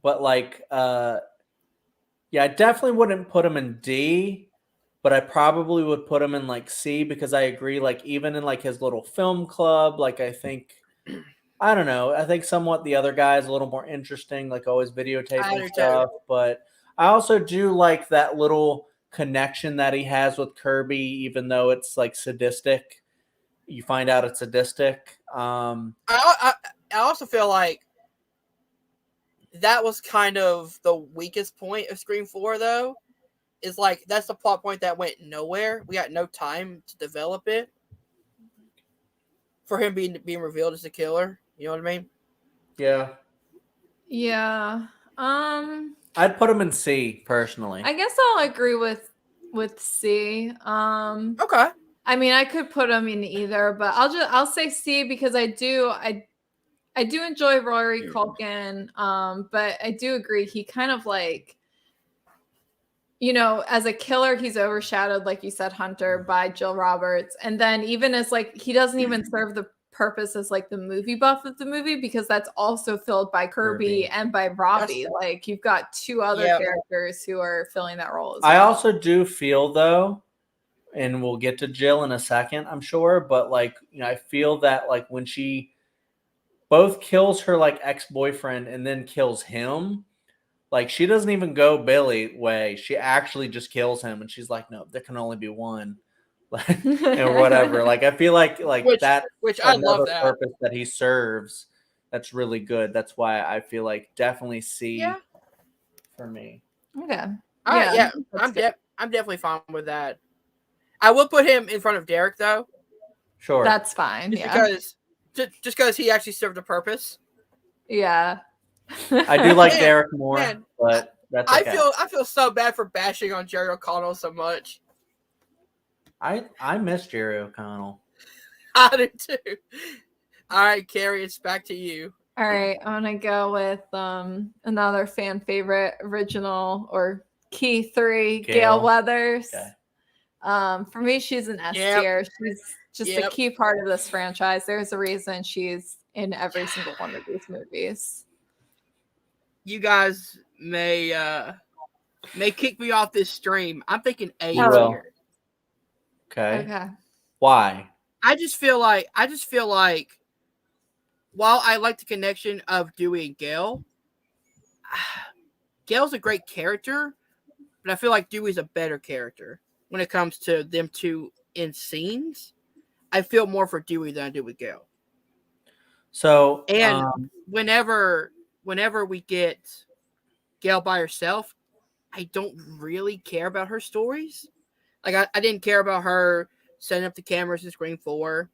But like, yeah, I definitely wouldn't put him in D, but I probably would put him in like C because I agree. Like, even in like his little film club, like I think, I don't know. I think somewhat the other guy is a little more interesting, like always videotaping stuff. But I also do like that little connection that he has with Kirby, even though it's like sadistic. You find out it's sadistic. I also feel like that was kind of the weakest point of Scream 4, though. Is like that's the plot point that went nowhere. We got no time to develop it for him being revealed as the killer. You know what I mean? Yeah. Yeah. I'd put him in C personally. I guess I'll agree with C. Okay. I mean, I could put him in either, but I'll say C because I do enjoy Rory Culkin. But I do agree he kind of like, you know, as a killer, he's overshadowed, like you said, Hunter, by Jill Roberts. And then even as like he doesn't even serve the purpose as like the movie buff of the movie because that's also filled by Kirby and by Robbie. Like you've got two other characters who are filling that role as well. I also do feel though, and we'll get to Jill in a second, I'm sure, but like, you know, I feel that like when she both kills her like ex-boyfriend and then kills him, like she doesn't even go Billy way. She actually just kills him and she's like, no, there can only be one. Or whatever. Like I feel like which I love that purpose that he serves. That's really good. That's why I feel like definitely C for me. Okay. Yeah. I'm definitely fine with that. I will put him in front of Derek though. Sure. That's fine. Just because he actually served a purpose. Yeah. I do like Derek more, but that's okay. I feel so bad for bashing on Jerry O'Connell so much. I miss Jerry O'Connell. I do too. All right, Carrie, it's back to you. All right, I'm gonna go with another fan favorite, original or key 3, Gail Gail. Weathers. Okay. For me, she's an S Yep. tier. She's just a Yep. key part of this franchise. There's a reason she's in every single one of these movies. You guys may kick me off this stream. I'm thinking A You will. tier. Okay. Okay. Why? I just feel like while I like the connection of Dewey and Gail, Gail's a great character, but I feel like Dewey's a better character when it comes to them two in scenes. I feel more for Dewey than I do with Gail. So, And whenever we get Gail by herself, I don't really care about her stories. Like I didn't care about her setting up the cameras in Scream 4.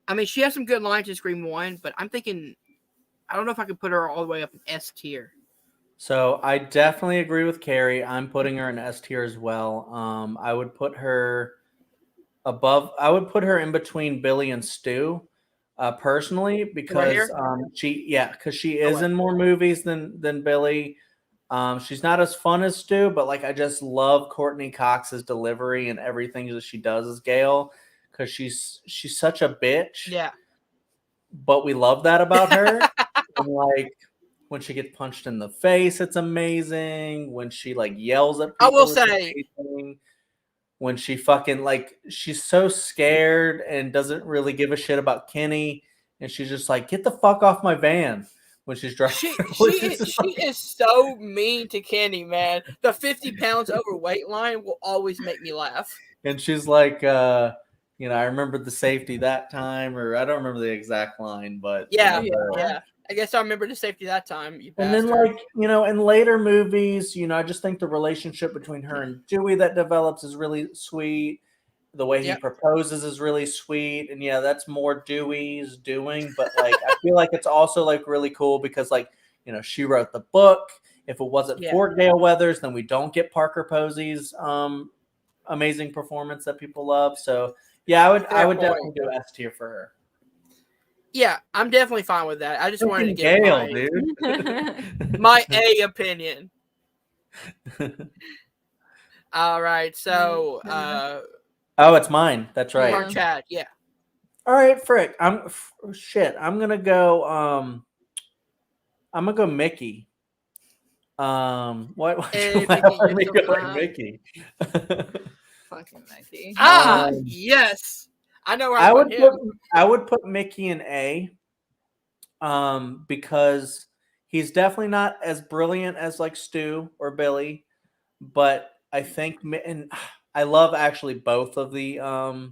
I mean, she has some good lines in Scream 1, but I'm thinking, I don't know if I could put her all the way up in S tier. So I definitely agree with Carrie. I'm putting her in S tier as well. I would put her above. I would put her in between Billy and Stu, personally, because because she is in more movies than Billy. She's not as fun as Stu, but like I just love Courtney Cox's delivery and everything that she does as Gail, because she's such a bitch. Yeah. But we love that about her. And like when she gets punched in the face, it's amazing. When she like yells at people, I will it's say, amazing. When she fucking like she's so scared and doesn't really give a shit about Kenny, and she's just like, get the fuck off my van when she's driving. she is so mean to Kenny, man. The 50 pounds overweight line will always make me laugh. And she's like, I remember the safety that time, or I don't remember the exact line, but yeah. I guess I remember the safety that time. You and then, bastard. like, in later movies, I just think the relationship between her and Dewey that develops is really sweet. The way he proposes is really sweet. And yeah, that's more Dewey's doing. But like, I feel like it's also like really cool because like, she wrote the book. If it wasn't for Gail Weathers, then we don't get Parker Posey's amazing performance that people love. So yeah, I would definitely do S tier for her. Yeah, I'm definitely fine with that. I just wanted to get Gail, dude. my A opinion. All right, so oh, it's mine. That's right. Mark Chad, yeah. All right, Frick. I'm gonna go. I'm gonna go Mickey. What? Hey, Mickey, Mickey. Fucking Mickey. Yes. I know where I would put Mickey in A. Because he's definitely not as brilliant as like Stu or Billy, but I think, and I love actually both of the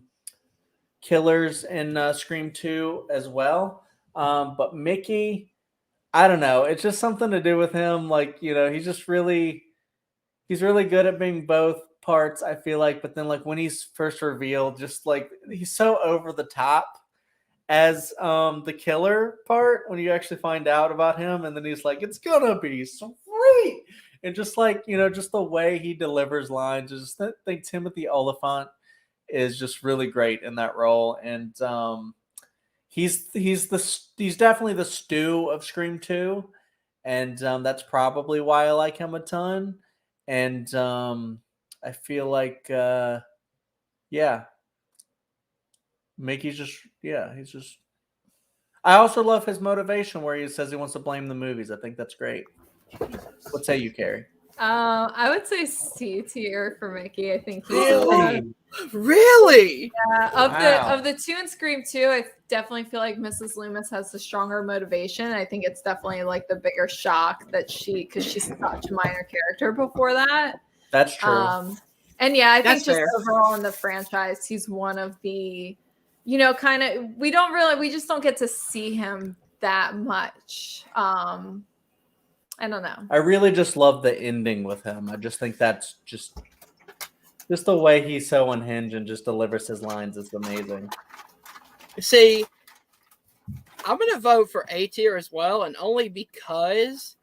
killers in Scream 2 as well. But Mickey, I don't know, it's just something to do with him. Like, he's really good at being both parts, I feel like. But then like when he's first revealed, just like he's so over the top as the killer part when you actually find out about him, and then he's like, it's gonna be sweet, and just like just the way he delivers lines, just I think Timothy Oliphant is just really great in that role. And he's definitely the Stu of Scream 2, and that's probably why I like him a ton. And I feel like Mickey's he's just. I also love his motivation where he says he wants to blame the movies. I think that's great. What say you, Carrie? I would say C tier for Mickey. I think he's really. Yeah, of the two in Scream 2, I definitely feel like Mrs. Loomis has the stronger motivation. I think it's definitely like the bigger shock that because she's such a minor character before that. That's true. And yeah, I think fair. overall in the franchise, he's one of the, we just don't get to see him that much. I don't know. I really just love the ending with him. I just think that's just the way he's so unhinged and just delivers his lines is amazing. See, I'm going to vote for A tier as well, and only because,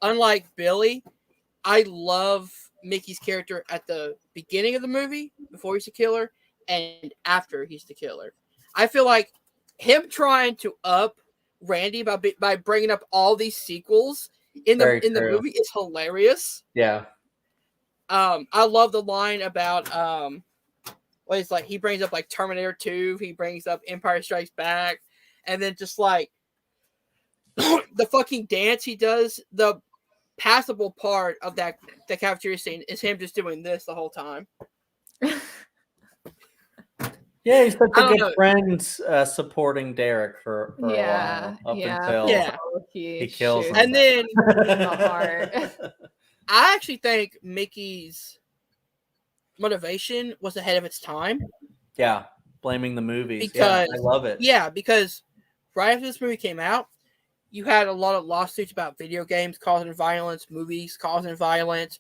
unlike Billy, I love Mickey's character at the beginning of the movie, before he's the killer, and after he's the killer. I feel like him trying to up Randy by bringing up all these sequels in Very the true. movie is hilarious. Yeah. I love the line about what is like he brings up like Terminator 2, he brings up Empire Strikes Back, and then just like the fucking dance he does, the passable part of the cafeteria scene is him just doing this the whole time. Yeah, he's such I a don't good know. friend supporting Derek for a while. Until Yeah. he kills him. And then the heart. I actually think Mickey's motivation was ahead of its time. Yeah, blaming the movies. Because, I love it. Yeah, because right after this movie came out, you had a lot of lawsuits about video games causing violence, movies causing violence.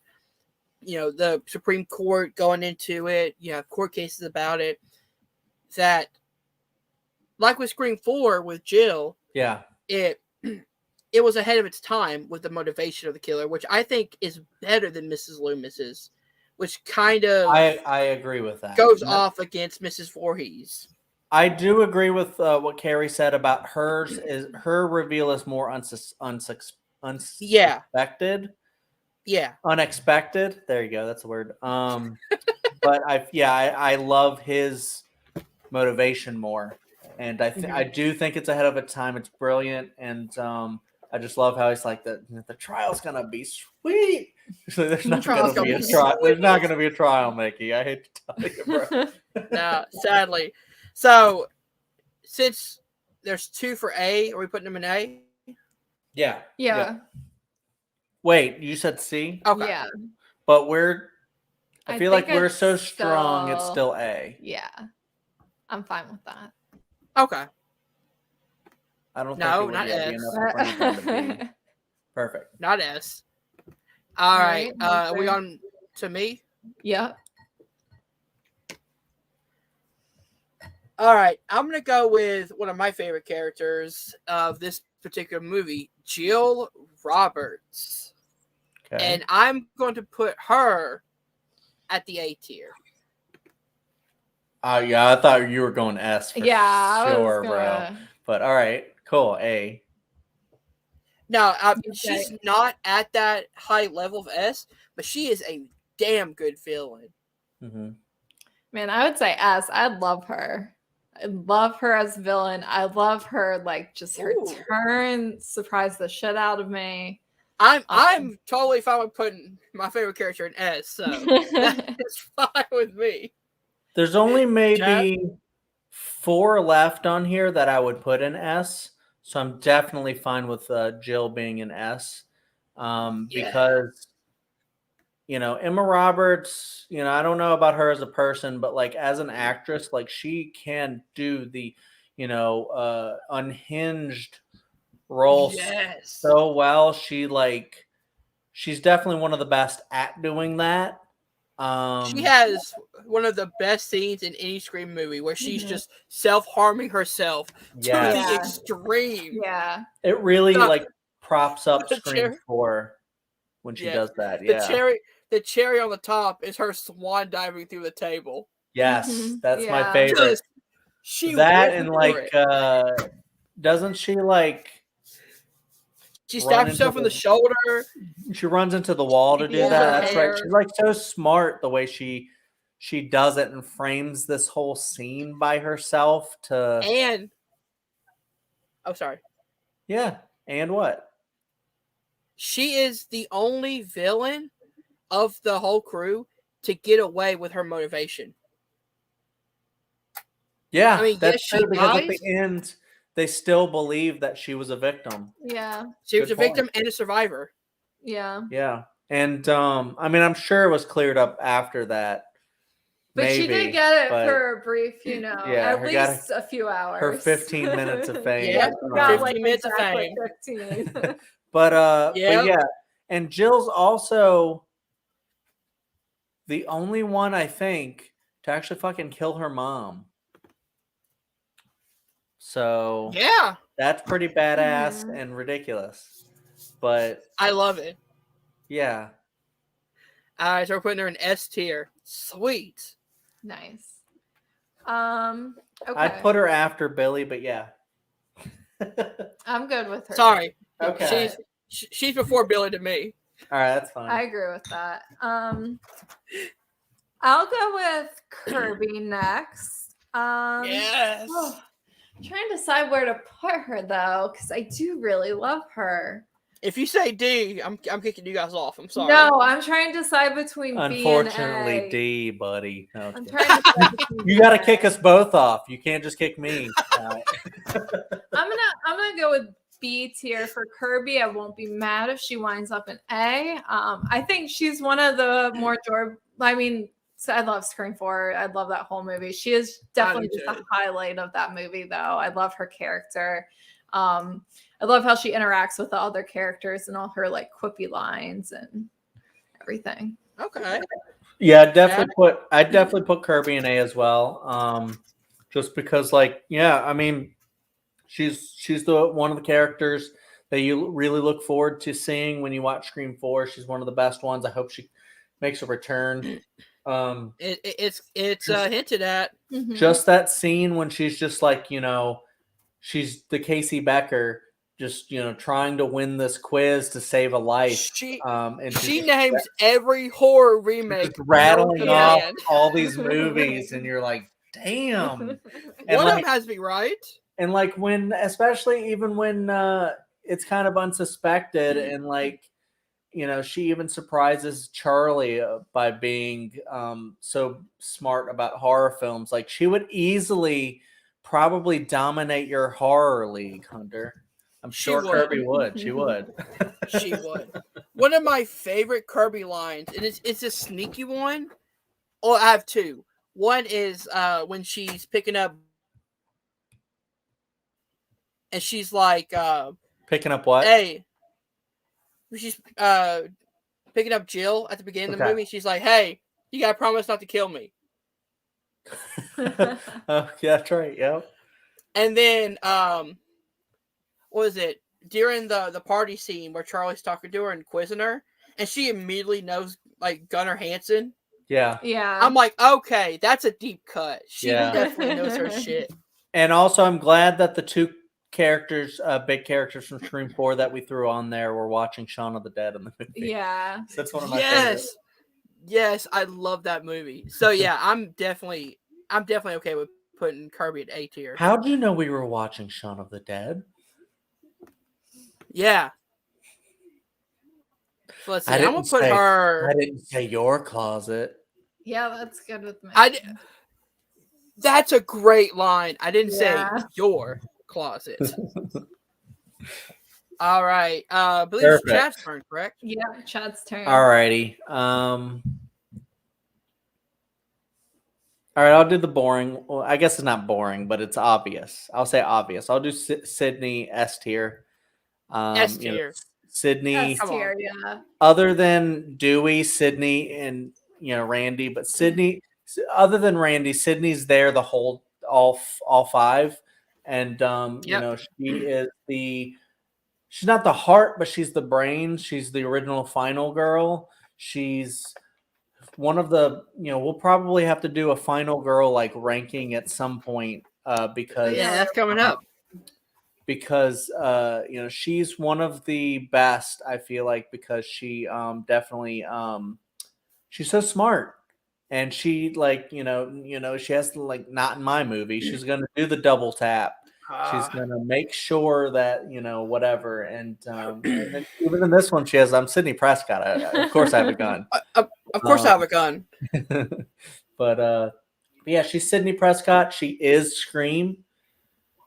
You know, the Supreme Court going into it. You have court cases about it. That, like with Scream 4 with Jill, Yeah, it was ahead of its time with the motivation of the killer, which I think is better than Mrs. Loomis's, which kind of I agree with that. goes off against Mrs. Voorhees. I do agree with what Carrie said about hers. Is her reveal is more unsuspected. Yeah. Unexpected. There you go. That's the word. But I love his motivation more, and I do think it's ahead of its time. It's brilliant, and I just love how he's like the trial's gonna be sweet. So there's not gonna be a trial. There's not gonna be a trial, Mickey. I hate to tell you, bro. No, sadly. So since there's 2 for A, are we putting them in A? Yeah. Wait, you said C? Okay. Yeah. But I feel like think we're it's so strong, it's still- still A. Yeah. I'm fine with that. Okay. I don't No, think it not would yet be S. enough for anything to be. Perfect. Not S. All right. Alright, Are we on to me? Yep. All right. I'm going to go with one of my favorite characters of this particular movie, Jill Roberts. Okay. And I'm going to put her at the A tier. Yeah, I thought you were going S for sure, bro. But all right, cool. A. No, she's not at that high level of S, but she is a damn good villain. Mm-hmm. Man, I would say S. I love her. I love her as villain. I love her, like, just her turn surprised the shit out of me. I'm totally fine with putting my favorite character in S, so that's fine with me. There's only maybe 4 left on here that I would put in S, so I'm definitely fine with Jill being in S, because Emma Roberts, I don't know about her as a person, but like as an actress, like she can do the unhinged role so well. She's definitely one of the best at doing that. She has one of the best scenes in any Scream movie where she's just self-harming herself to the extreme. Yeah. It really props up Scream 4 when she does that. Yeah. The cherry on the top is her swan diving through the table. Yes, that's my favorite. Doesn't she she stabs herself in the shoulder. She runs into the wall to do that. That's right. She's so smart the way she does it and frames this whole scene by herself sorry. Yeah. And what? She is the only villain of the whole crew to get away with her motivation. Yeah, I mean, that's true because at the end they still believe that she was a victim. Yeah. She was a victim and a survivor. Yeah. Yeah. And I mean, I'm sure it was cleared up after that. But she did get it for a brief, at least a few hours. Her 15 minutes of fame. Yeah, 15 minutes of fame. 15. But yeah. And Jill's also the only one, I think, to actually fucking kill her mom. So yeah, that's pretty badass and ridiculous. But I love it. Yeah. All right, so we're putting her in S tier. Sweet. Nice. Okay. I'd put her after Billy, but yeah. I'm good with her. Sorry. Okay. She's before Billy to me. All right, that's fine. I agree with that. I'll go with Kirby next. Yes. I'm trying to decide where to put her though, because I do really love her. If you say D, I'm kicking you guys off. I'm sorry. No, I'm trying to decide between Unfortunately, B and A. D, buddy. No, I'm trying to decide between you B got to and kick A. us both off. You can't just kick me. I'm gonna go with B tier for Kirby. I won't be mad if she winds up in A. I think she's one of the more adorable. I mean, so I love Scream 4. I love that whole movie. She is definitely just the highlight of that movie, though. I love her character. I love how she interacts with the other characters and all her like quippy lines and everything. Okay. Yeah, I'd definitely put Kirby in A as well. Just because, like, yeah, I mean, she's the one of the characters that you really look forward to seeing when you watch Scream 4. She's one of the best ones. I hope she makes a return. It's hinted at. Just that scene when she's just like, she's the Casey Becker, just trying to win this quiz to save a life. And she names every horror remake, rattling off all these movies, and you're like, damn. And one of them has to be right. And like especially even when it's kind of unsuspected, and like, she even surprises Charlie by being so smart about horror films. Like, she would easily probably dominate your horror league, Hunter. I'm sure Kirby would. She would. She would. One of my favorite Kirby lines, and it's a sneaky one. Oh, I have two. One is when she's picking up, and she's like, picking up what? Hey, she's picking up Jill at the beginning of the movie. She's like, hey, you gotta promise not to kill me. Oh, yeah, that's right. Yep. And then what was it? During the party scene where Charlie's talking to her and quizzing her, and she immediately knows like Gunnar Hansen. Yeah. I'm like, okay, that's a deep cut. She definitely knows her shit. And also, I'm glad that the two characters, big characters from Scream 4 that we threw on there were watching Shaun of the Dead in the movie. Yeah. So that's one of my favorites. Yes, I love that movie. So yeah, I'm definitely okay with putting Kirby at A tier. How do you know we were watching Shaun of the Dead? Yeah. So let's see. I'm gonna put her. I didn't say your closet. Yeah, that's good with me. That's a great line. I didn't say your closet. All right. I believe it's Chad's turn, correct? Yeah, Chad's turn. All righty. All right, I'll do the boring. Well, I guess it's not boring, but it's obvious. I'll say obvious. I'll do Sydney S tier. S tier. Sydney. S tier, yeah. Other than Dewey, Sydney, and Randy, but Sydney. Other than Randy, Sydney's there the whole all five, and she is she's not the heart, but she's the brain. She's the original final girl. She's one of the we'll probably have to do a final girl like ranking at some point because that's coming up. Because she's one of the best, I feel like, because she definitely she's so smart. And she she has to, like, not in my movie. She's gonna do the double tap. She's gonna make sure that whatever. And even in this one, she has I'm Sidney Prescott. Of course, I have a gun. Of course, I have a gun. But yeah, she's Sidney Prescott. She is Scream.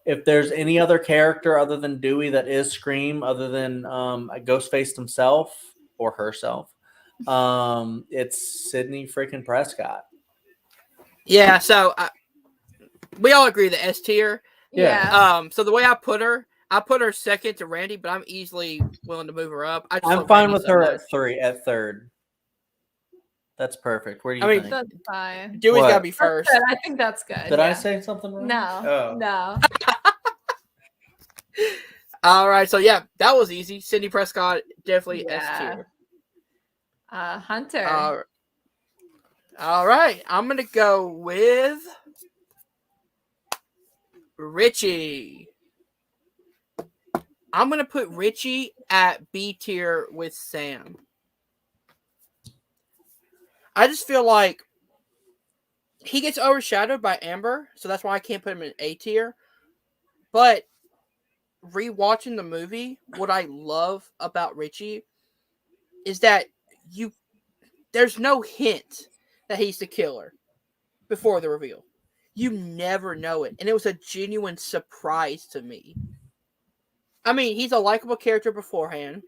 If there's any other character other than Dewey that is Scream, other than Ghostface himself or herself, it's Sidney freaking Prescott. Yeah, so we all agree the S tier. Yeah. So the way I put her second to Randy, but I'm easily willing to move her up. I'm fine with her at third. That's perfect. Where do you think? That's fine. Dewey's got to be first. I think that's good. Did I say something wrong? No. All right, so yeah, that was easy. Sidney Prescott, definitely S tier. Hunter. All right, I'm gonna go with Richie. I'm gonna put Richie at B tier with Sam. I just feel like he gets overshadowed by Amber, so that's why I can't put him in A tier. But rewatching the movie, what I love about Richie is that there's no hint that he's the killer before the reveal. You never know it, and it was a genuine surprise to me. I mean, he's a likable character beforehand.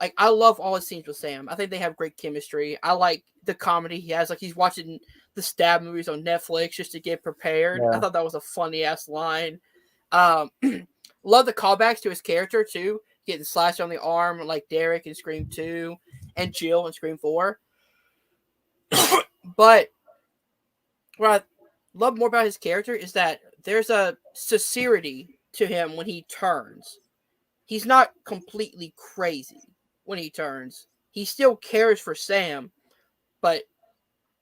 Like, I love all his scenes with Sam. I think they have great chemistry. I like the comedy he has. Like, he's watching the stab movies on Netflix just to get prepared. Yeah. I thought that was a funny ass line. Love the callbacks to his character too, getting slashed on the arm like Derek in Scream 2 and Jill in Scream 4. But what I love more about his character is that there's a sincerity to him when he turns. He's not completely crazy when he turns. He still cares for Sam, but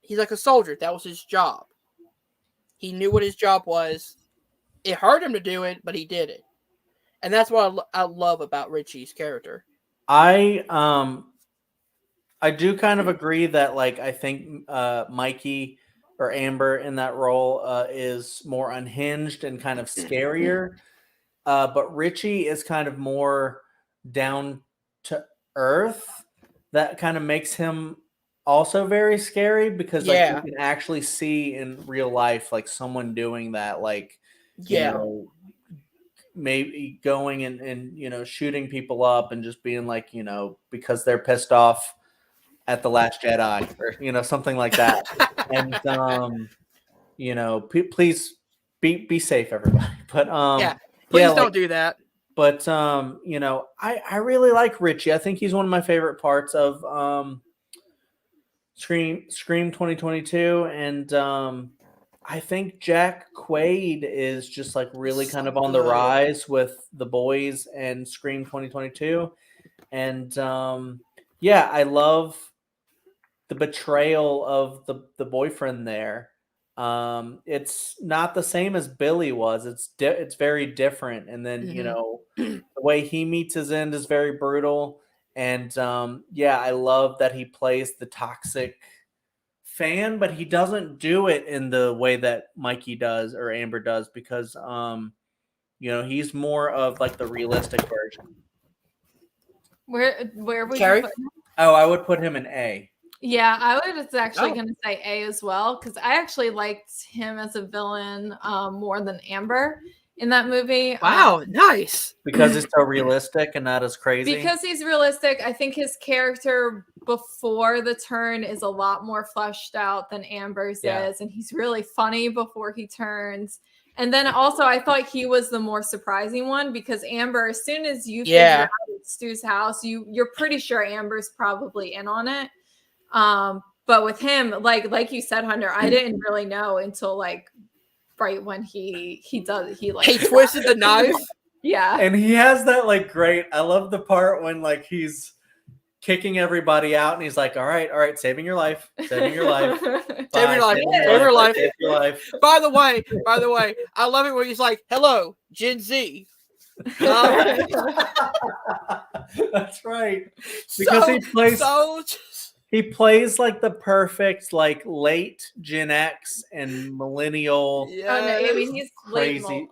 he's like a soldier. That was his job. He knew what his job was. It hurt him to do it, but he did it. And that's what I love about Richie's character. I do kind of agree that, like, I think Mikey or Amber in that role is more unhinged and kind of scarier. But Richie is kind of more down to earth. That kind of makes him also very scary because, like, Yeah. you can actually see in real life, like, someone doing that, like, you Yeah. know, maybe going and shooting people up and just being like, because they're pissed off at the Last Jedi or something like that. And please be safe, everybody. But please don't do that. But I really like Richie. I think he's one of my favorite parts of Scream 2022, and I think Jack Quaid is just like really kind of on the rise with The Boys and Scream 2022. And I love the betrayal of the boyfriend there. It's not the same as Billy was. It's very different. And then, the way he meets his end is very brutal. And I love that he plays the toxic fan, but he doesn't do it in the way that Mikey does or Amber does because he's more of like the realistic version. Where would Carrie? you put him? Oh, I would put him in A. Yeah, I was actually going to say A as well because I actually liked him as a villain more than Amber in that movie. Wow, nice. Because he's so realistic and not as crazy. Because he's realistic, I think his character before the turn is a lot more fleshed out than Amber's is, and he's really funny before he turns. And then also, I thought he was the more surprising one because Amber, as soon as you figure out it's Stu's house, you're pretty sure Amber's probably in on it. But with him, like you said, Hunter, I didn't really know until like right when he twisted the knife. Yeah. And he has that like great, I love the part when like he's kicking everybody out and he's like, all right, saving your life. Save your life. By the way, I love it when he's like, hello, Gen Z. That's right. Because he plays like the perfect like late Gen X and millennial. Yeah, I mean he's crazy.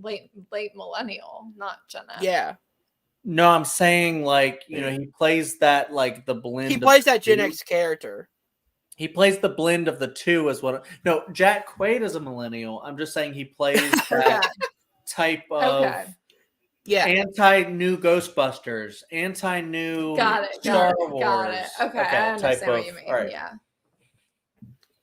late millennial, not Gen X. Yeah. No, I'm saying like he plays that like the blend. He plays that Gen X character. He plays the blend of the two as what. No, Jack Quaid is a millennial. I'm just saying he plays that type of. Anti-new Ghostbusters, anti-new Star Wars. Got it. Okay, I understand what you mean. Right. Yeah.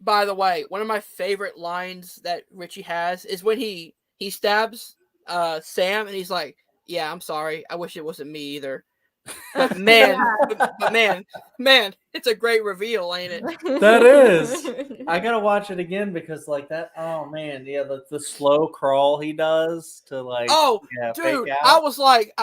By the way, one of my favorite lines that Richie has is when he stabs and he's like, "Yeah, I'm sorry. I wish it wasn't me either." But man, man, it's a great reveal, ain't it? That is. I gotta watch it again because like that. Oh man, yeah, the slow crawl he does to like. Oh, dude, fake out. I was like,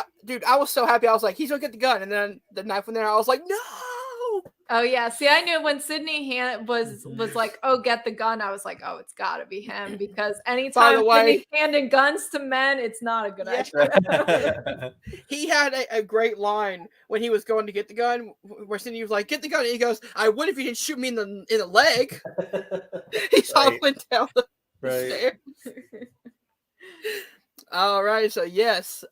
I was so happy. I was like, he's gonna get the gun, and then the knife went there. I was like, no. Oh yeah. See, I knew when Sydney was like, "Oh, get the gun." I was like, "Oh, it's got to be him," because anytime way- Sydney's handing guns to men, it's not a good Yeah. idea. He had a great line when he was going to get the gun, where Sidney was like, "Get the gun," and he goes, "I would if you didn't shoot me in the leg." He's hobbling down the stairs. All right, so yes,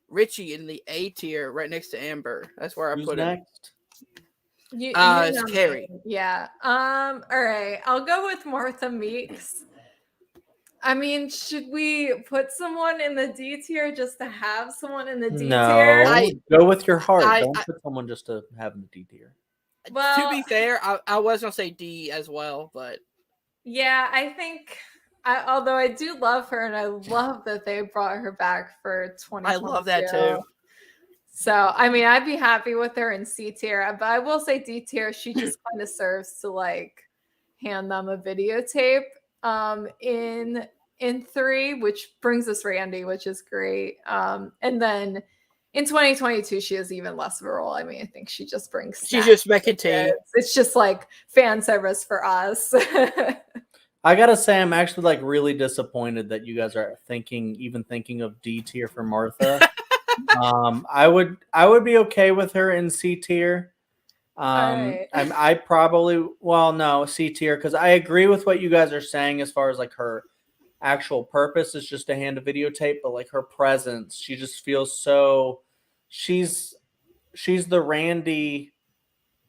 Richie in the A tier, right next to Amber. That's where I put him. Next? It's Carrie. Yeah. All right. I'll go with Martha Meeks. I mean, should we put someone in the D tier just to have someone in the D tier? No, go with your heart. Don't put someone just to have in the D tier. Well, to be fair, I was gonna say D as well, but yeah, I think. Although I do love her, and I love that they brought her back for 2022. I love that too. So, I mean, I'd be happy with her in C tier, but I will say D tier. She just kind of serves to like hand them a videotape. In 3, which brings us Randy, which is great. And then in 2022, she has even less of a role. I mean, I think she just brings. She's just making tea. It's just like fan service for us. I gotta say, I'm actually like really disappointed that you guys are thinking of D tier for Martha. I would be okay with her in C tier. Right. I probably C tier, because I agree with what you guys are saying as far as like her actual purpose is just to hand a videotape, but like her presence, she just feels so. She's the Randy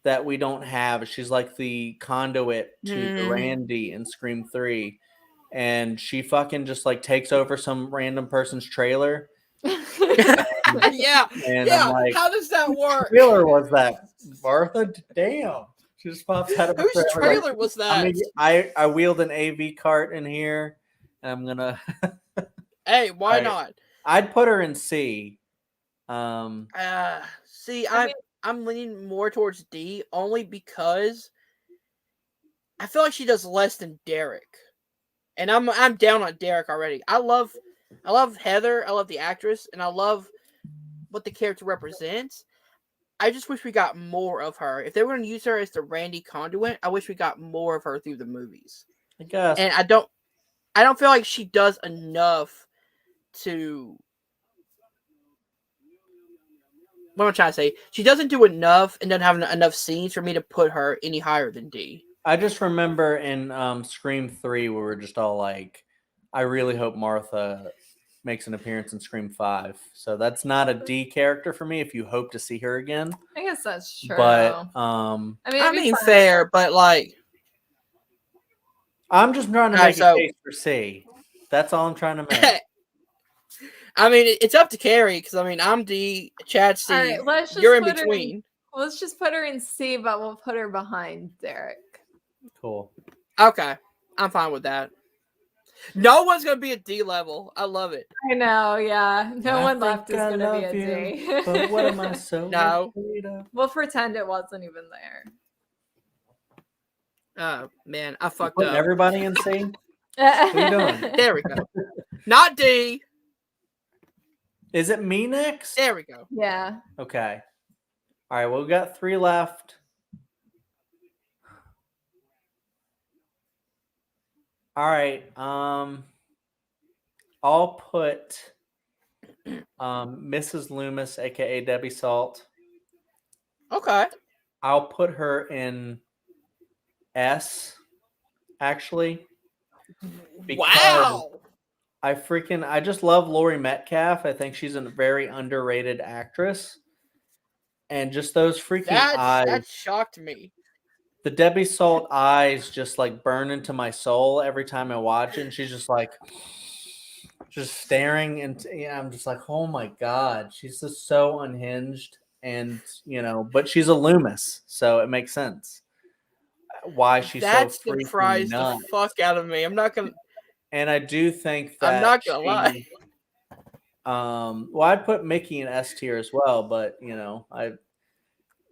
that we don't have. She's like the conduit to the Randy in Scream 3, and she fucking just like takes over some random person's trailer. Yeah. I'm like, how does that work? Trailer was that Martha? Damn, she just pops out of whose trailer was that? I mean, I wheeled an AV cart in here, and I'm gonna. Hey, why not? I'd put her in C. See, I'm leaning more towards D only because I feel like she does less than Derek, and I'm down on Derek already. I love Heather. I love the actress, and I love what the character represents. I just wish we got more of her. If they were going to use her as the Randy conduit, I wish we got more of her through the movies. I guess, and I don't feel like she does enough to. What am I trying to say? She doesn't do enough and doesn't have enough scenes for me to put her any higher than D. I just remember in Scream 3 where we're just all like, I really hope Martha makes an appearance in Scream 5. So that's not a D character for me if you hope to see her again. I guess that's true. But I mean fair, but like I'm just trying to make a case for C. That's all I'm trying to make. I mean, it's up to Carrie because I mean, I'm D, Chad C. All right, you're in between. Let's just put her in C, but we'll put her behind Derek. Cool. Okay, I'm fine with that. No one's gonna be a D level. I love it. I know, yeah. No one left is gonna be a D. But what am I so? No. We'll pretend it wasn't even there. Oh man, I fucked up. Everybody in C. What are you doing? There we go. Not D. Is it me next? There we go. Yeah. Okay. All right. Well, we got 3 left. All right. I'll put Mrs. Loomis, aka Debbie Salt. Okay. I'll put her in S. Actually. Wow. I just love Laurie Metcalf. I think she's a very underrated actress. And just those freaking eyes. That shocked me. The Debbie Salt eyes just like burn into my soul every time I watch it. And she's just like, just staring. And I'm just like, oh my God. She's just so unhinged. And, but she's a Loomis. So it makes sense why she's so freaking surprised nuts. The fuck out of me. I'm not going to. And I do think that I'm not gonna lie. Well, I'd put Mickey in S tier as well, but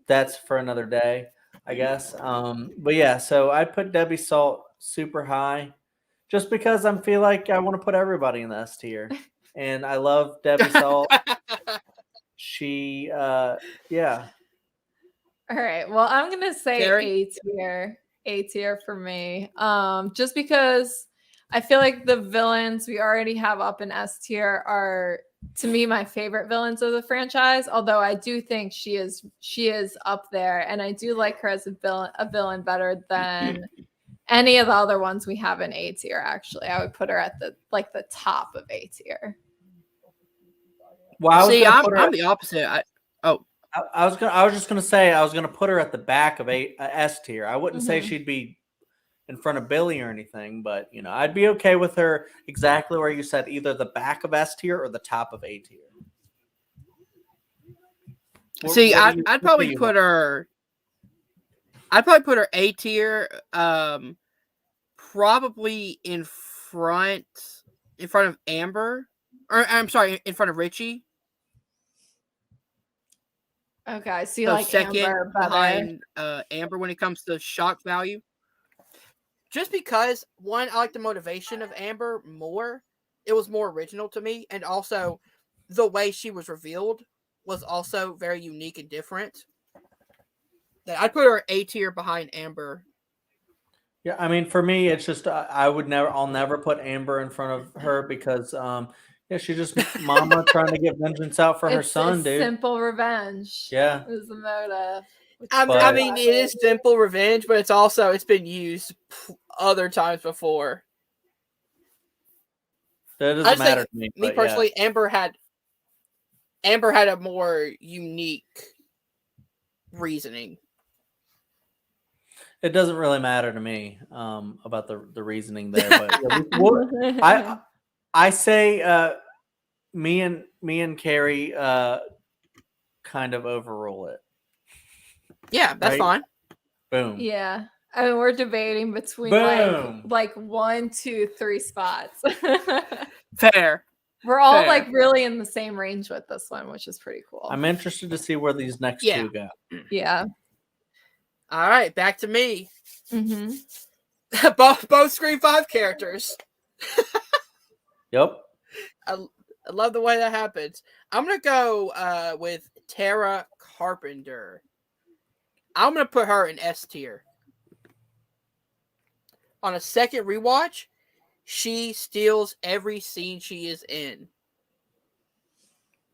that's for another day, I guess. But yeah, so I'd put Debbie Salt super high, just because I feel like I want to put everybody in the S tier, and I love Debbie Salt. She, yeah. All right. Well, I'm gonna say Carrie? A tier. A tier for me. Just because I feel like the villains we already have up in S tier are, to me, my favorite villains of the franchise. Although I do think she is up there, and I do like her as a villain better than any of the other ones we have in A tier. Actually, I would put her at the top of A tier. Well, I was See, gonna put her. I'm the opposite. I was just gonna say I was gonna put her at the back of a S tier. I wouldn't say Mhm. she'd be in front of Billy or anything, but I'd be okay with her exactly where you said, either the back of S tier or the top of A tier. See, What do you- I'd what probably do you put want? her. I'd probably put her A tier. Probably in front of Amber, or I'm sorry, in front of Richie. Okay, so you So like second Amber better. behind Amber when it comes to shock value. Just because, one, I like the motivation of Amber more. It was more original to me, and also the way she was revealed was also very unique and different. I'd put her A tier behind Amber. Yeah, I mean, for me, it's just I'll never put Amber in front of her because, she's just mama trying to get vengeance out for her son, dude. Simple revenge. Yeah, Is the motive. I mean, it is simple revenge, but it's been used other times before. that doesn't matter to me. Me personally, yeah. Amber had a more unique reasoning. It doesn't really matter to me about the reasoning there, but I say me and Carrie kind of overrule it. Yeah, that's fine. Boom. Yeah. I mean, we're debating between like 1, 2, 3 spots. Fair. We're all like really in the same range with this one, which is pretty cool. I'm interested to see where these next two go. Yeah. All right, back to me. Mm-hmm. both Scream 5 characters. Yep. I love the way that happens. I'm gonna go with Tara Carpenter. I'm gonna put her in S tier. On a second rewatch, she steals every scene she is in.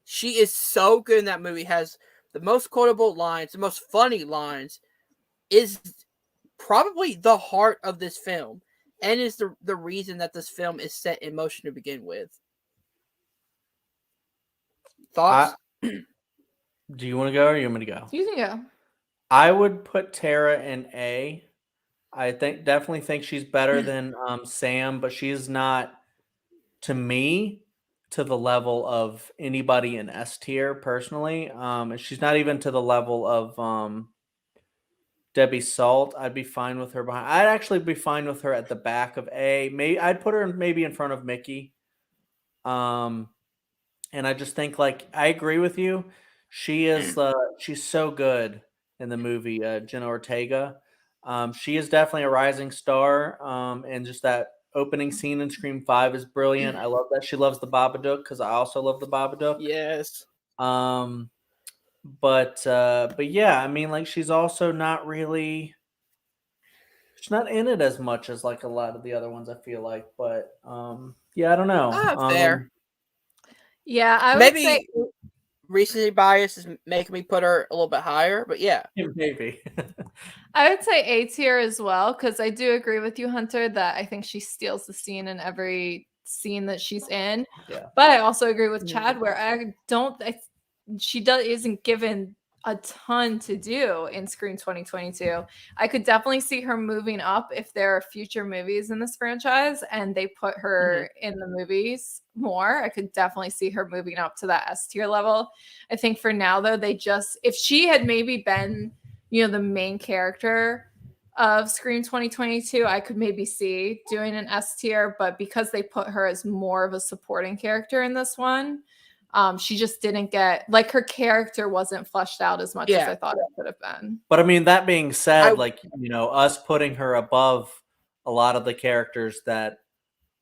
She is so good in that movie. Has the most quotable lines, the most funny lines. Is probably the heart of this film, and is the reason that this film is set in motion to begin with. Thoughts? Do you want to go or you want me to go? You can go. I would put Tara in A. I definitely think she's better than Sam, but she's not, to me, to the level of anybody in S tier personally. And she's not even to the level of Debbie Salt. I'd be fine with her behind. I'd actually be fine with her at the back of A. Maybe I'd put her maybe in front of Mickey. And I just think, like, I agree with you. She is she's so good in the movie, Jenna Ortega. She is definitely a rising star. And just that opening scene in Scream 5 is brilliant. I love that she loves the Babadook because I also love the Babadook. Yes. But yeah, I mean, like, she's also not really. She's not in it as much as like a lot of the other ones, I feel like. But yeah, I don't know. Fair. Yeah, I would maybe say recency bias is making me put her a little bit higher, but yeah. Maybe. I would say A tier as well, because I do agree with you, Hunter, that I think she steals the scene in every scene that she's in. Yeah. But I also agree with Chad, where she isn't given a ton to do in Scream 2022. I could definitely see her moving up if there are future movies in this franchise and they put her in the movies more. I could definitely see her moving up to that S tier level. I think for now, though, if she had maybe been, the main character of Scream 2022, I could maybe see doing an S tier, but because they put her as more of a supporting character in this one, she just didn't get, like, her character wasn't fleshed out as much as I thought it could have been. But I mean, that being said, us putting her above a lot of the characters that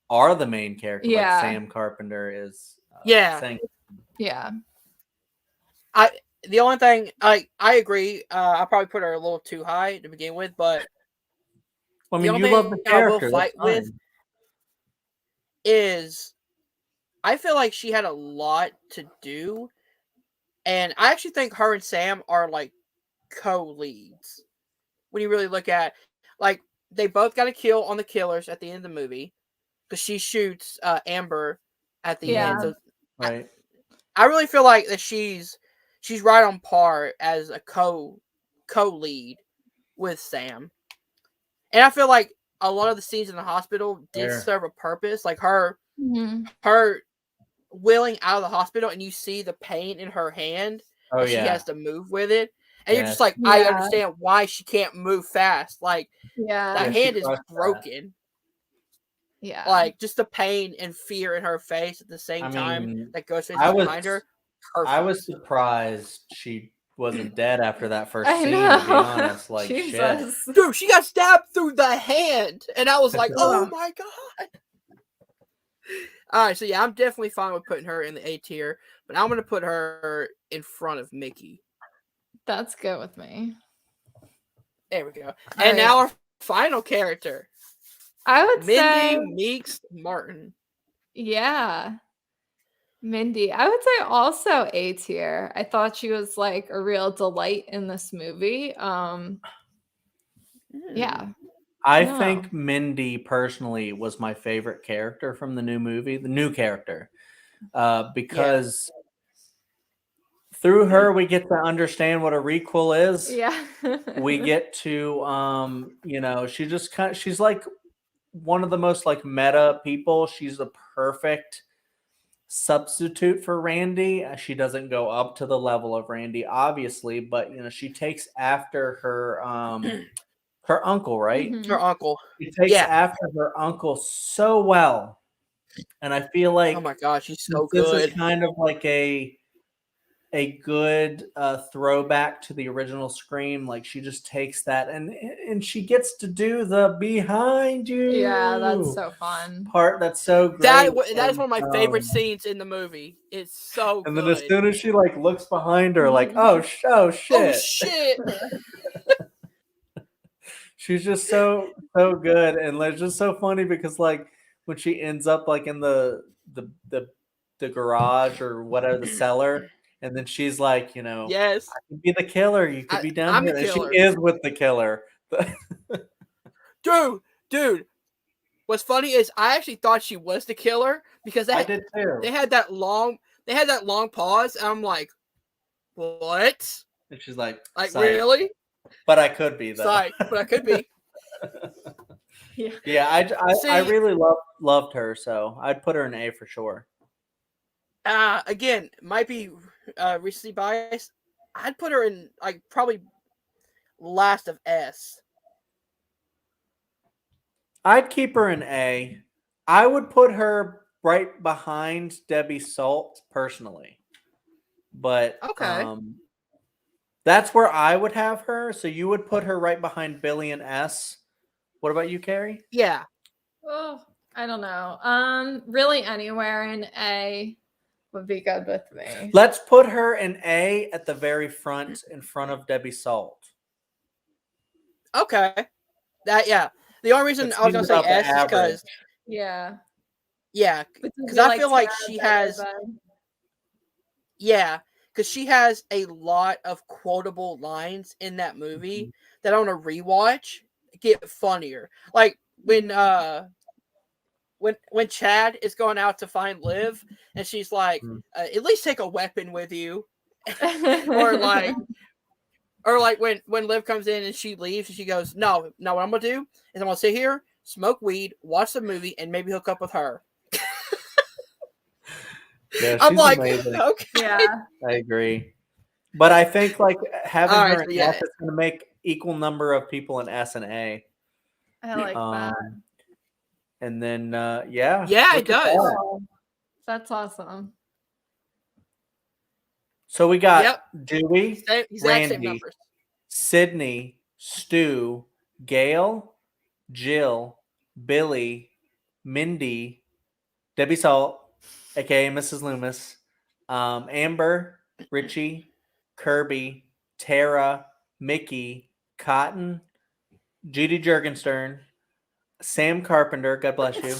are the main character, like Sam Carpenter is. Yeah. The only thing I agree. I probably put her a little too high to begin with, but I the mean, only you love the thing I will character. fight That's with fine. is I feel like she had a lot to do, and I actually think her and Sam are like co-leads when you really look at like they both got a kill on the killers at the end of the movie because she shoots Amber at the end. Yeah. So Right. I really feel like that she's right on par as a co-lead with Sam, and I feel like a lot of the scenes in the hospital did Fair. serve a purpose, like her Mhm. willing out of the hospital, and you see the pain in her hand, Oh and she yeah. has to move with it, and you're just Yes. like, I Yeah. understand why she can't move fast. Like Yeah. that Yeah, she hand is crushed that. broken. Yeah. Like just the pain and fear in her face at the same I time mean, that Ghostface I is was behind her. I was Perfect. surprised she wasn't dead after that first I scene. To be know. honest, like shit. Jesus. Dude, she got stabbed through the hand, and I was like, oh Ugh. my god. All right, so yeah, I'm definitely fine with putting her in the A tier, but I'm gonna put her in front of Mickey. That's good with me. There we go. All And right. now our final character, I would Mindy say, Meeks Martin. yeah, Mindy. I would say also A tier. I thought she was like a real delight in this movie. Yeah. I No. think Mindy personally was my favorite character from the new movie, the new character, because through her we get to understand what a requel is. Yeah. We get to, she's like one of the most like meta people. She's a perfect substitute for Randy. She doesn't go up to the level of Randy, obviously, but she takes after her uncle, right? Mhm. Her uncle. She takes after her uncle so well. And I feel like Oh my gosh, she's so this is good. kind of like a good throwback to the original Scream. Like she just takes that and she gets to do the behind you. Yeah, that's so fun. Part that's so great. That is one of my favorite scenes in the movie. It's so and good. then as soon as she like looks behind her, like, oh shit. Oh shit. She's just so good, and it's just so funny because like when she ends up like in the garage or whatever, the cellar, and then she's like, Yes. I could be the killer, you could be down I'm here, the and she killer. is with the killer. Dude. What's funny is I actually thought she was the killer because I did too. they had that long pause, and I'm like, what? And she's like Like "Psych." really? But I could be though. Psych, but I could be. Yeah, I See, really loved her, so I'd put her in A for sure. Again, might be recency bias. I'd put her in like probably last of S. I'd keep her in A. I would put her right behind Debbie Salt personally, but Okay. that's where I would have her. So you would put her right behind Billy and S. What about you, Carrie? Yeah. Oh, I don't know. Really anywhere in A would be good with me. Let's put her in A at the very front, in front of Debbie Salt. Okay. The only reason I was gonna say S is because yeah, because I feel like she has because she has a lot of quotable lines in that movie that on a rewatch get funnier. Like when Chad is going out to find Liv and she's like, at least take a weapon with you, or like when Liv comes in and she leaves and she goes, no, what I'm gonna do is I'm gonna sit here, smoke weed, watch the movie, and maybe hook up with her. Yeah, I'm like, amazing. okay, yeah, I agree. But I think like having All her right, in so S is going to make equal number of people in S and A. I like that. And then yeah, it does. Oh, that's awesome. So we got Dewey, Exact same Randy, numbers. Sydney, Stu, Gail, Jill, Billy, Mindy, Debbie Salt, aka Mrs. Loomis, Amber, Richie, Kirby, Tara, Mickey, Cotton, Judy Jurgenstern, Sam Carpenter, God bless you,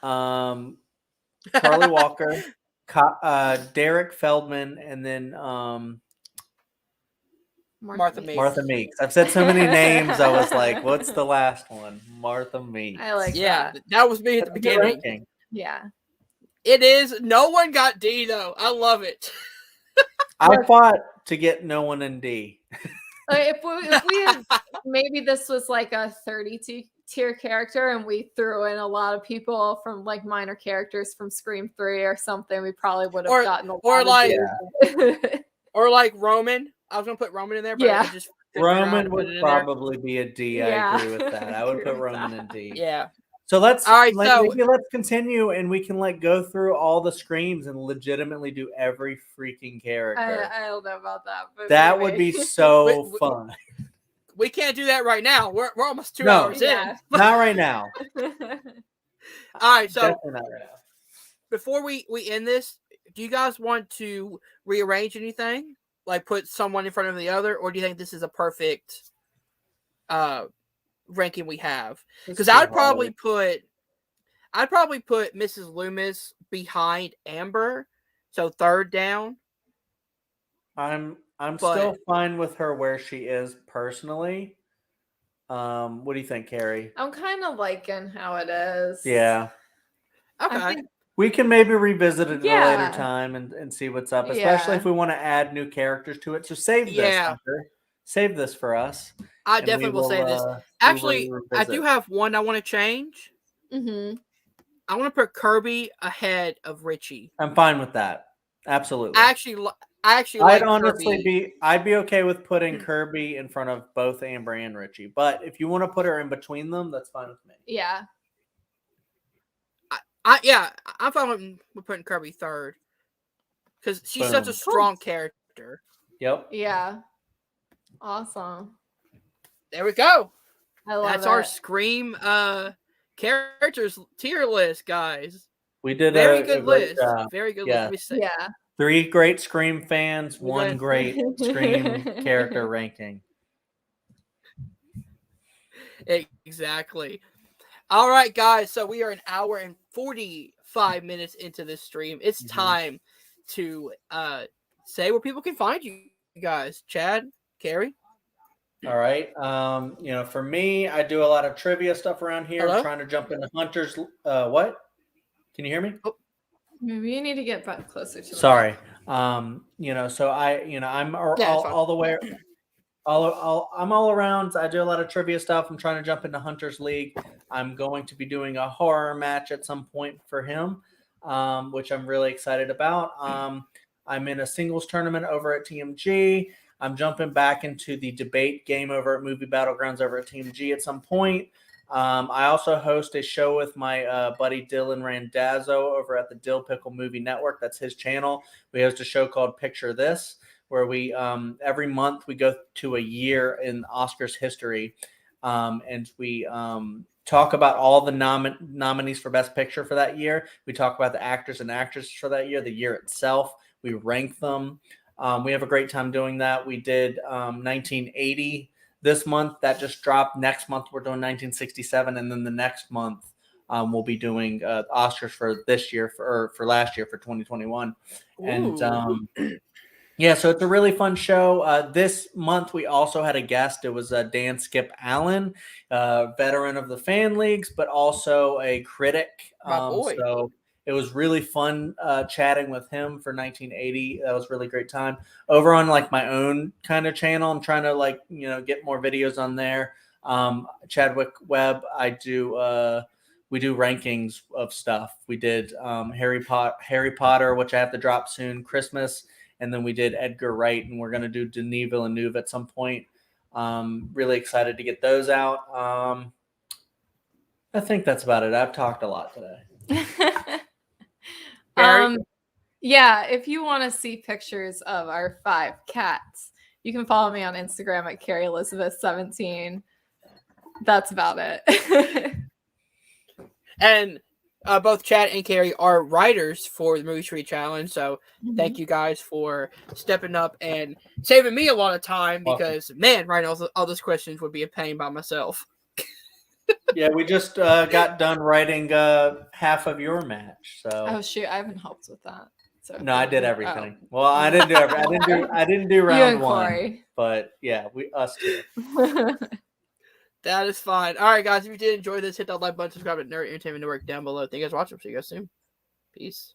Charlie Walker, Derek Feldman, and then Martha Meeks. Martha Meeks. I've said so many names, I was like, what's the last one? Martha Meeks. I like Yeah, that. that was me at the That's a good beginning. ranking. Yeah. It is. No one got D though. I love it. I fought to get no one in D. If we had, maybe this was like a 30-tier character and we threw in a lot of people from like minor characters from Scream 3 or something, we probably would have gotten a lot or of like Ds. or like Roman. I was gonna put Roman in there, but I just couldn't figure out how Roman to put would it in there. probably be a D. Yeah. I agree with that. I would Agree put with Roman that. in D. Yeah. So let's All right, maybe let's continue and we can like go through all the screams and legitimately do every freaking character. I don't know about that, but That would be so We- fun. We can't do that right now. We're almost 2 No. hours Yeah. in. Not right now. All right, so Definitely not right now. before we end this, do you guys want to rearrange anything? Like put someone in front of the other, or do you think this is a perfect ranking we have? Because I'd probably put Mrs. Loomis behind Amber, so third down. I'm still fine with her where she is personally. What do you think, Carrie? I'm kind of liking how it is. Yeah. Okay. I think, We can maybe revisit it at a Yeah. later time and see what's up, especially Yeah. if we want to add new characters to it. So save this, Yeah. Hunter. Save this for us. I and definitely we will say this. we will Actually, I do revisit. have one I want to change. mm-hmm. I want to put Kirby ahead of Richie. I'm fine with that. Absolutely. I actually I'd like honestly Kirby. I'd be okay with putting Kirby in front of both Amber and Richie. But if you want to put her in between them, that's fine with me. Yeah. I'm fine with putting Kirby third because she's such a Boom. strong character. Yep. Yeah. Awesome. There we go. I love That's it. our Scream characters tier list, guys. We did Very a good great list. job. Very good Yeah. list. Let me say. Yeah. 3 great Scream fans, We 1 got- great Scream character ranking. Exactly. All right, guys. So we are an hour and 45 minutes into this stream. It's time to say where people can find you guys. Chad, Carrie. All right. For me, I do a lot of trivia stuff around here. Hello? I'm trying to jump into Hunter's. What? Can you hear me? Maybe you need to get back closer to Sorry. So I'm all the way. I'm all around. I do a lot of trivia stuff. I'm trying to jump into Hunter's League. I'm going to be doing a horror match at some point for him, which I'm really excited about. I'm in a singles tournament over at TMG. I'm jumping back into the debate game over at Movie Battlegrounds over at TMG at some point. I also host a show with my buddy Dylan Randazzo over at the Dill Pickle Movie Network. That's his channel. We host a show called Picture This, where we every month we go to a year in Oscars history, and we talk about all the nominees for Best Picture for that year. We talk about the actors and actresses for that year, the year itself. We rank them. We have a great time doing that. We did 1980 this month. That just dropped. Next month we're doing 1967, and then the next month we'll be doing Oscars for this year for last year for 2021. And yeah, so it's a really fun show. This month we also had a guest. It was Dan Skip Allen, veteran of the fan leagues, but also a critic. My boy. So it was really fun chatting with him for 1980. That was a really great time. Over on like my own kind of channel, I'm trying to get more videos on there. Chadwick Webb, we do rankings of stuff. We did Harry Potter, which I have to drop soon, Christmas. And then we did Edgar Wright, and we're going to do Denis Villeneuve at some point. Really excited to get those out. I think that's about it. I've talked a lot today. Yeah, if you want to see pictures of our 5 cats, you can follow me on Instagram at Carrie Elizabeth 17. That's about it. And both Chad and Carrie are writers for the Movie Tree Challenge, so thank you guys for stepping up and saving me a lot of time because, man, writing all those questions would be a pain by myself. Yeah, we just got done writing half of your match. So Oh shoot, I haven't helped with that. So no, I did everything. Oh. Well, I didn't do I didn't do You round and one, Corey. but yeah, us two. That is fine. All right, guys, if you did enjoy this, hit that like button, subscribe to Nerd Entertainment Network down below. Thank you guys for watching. See you guys soon. Peace.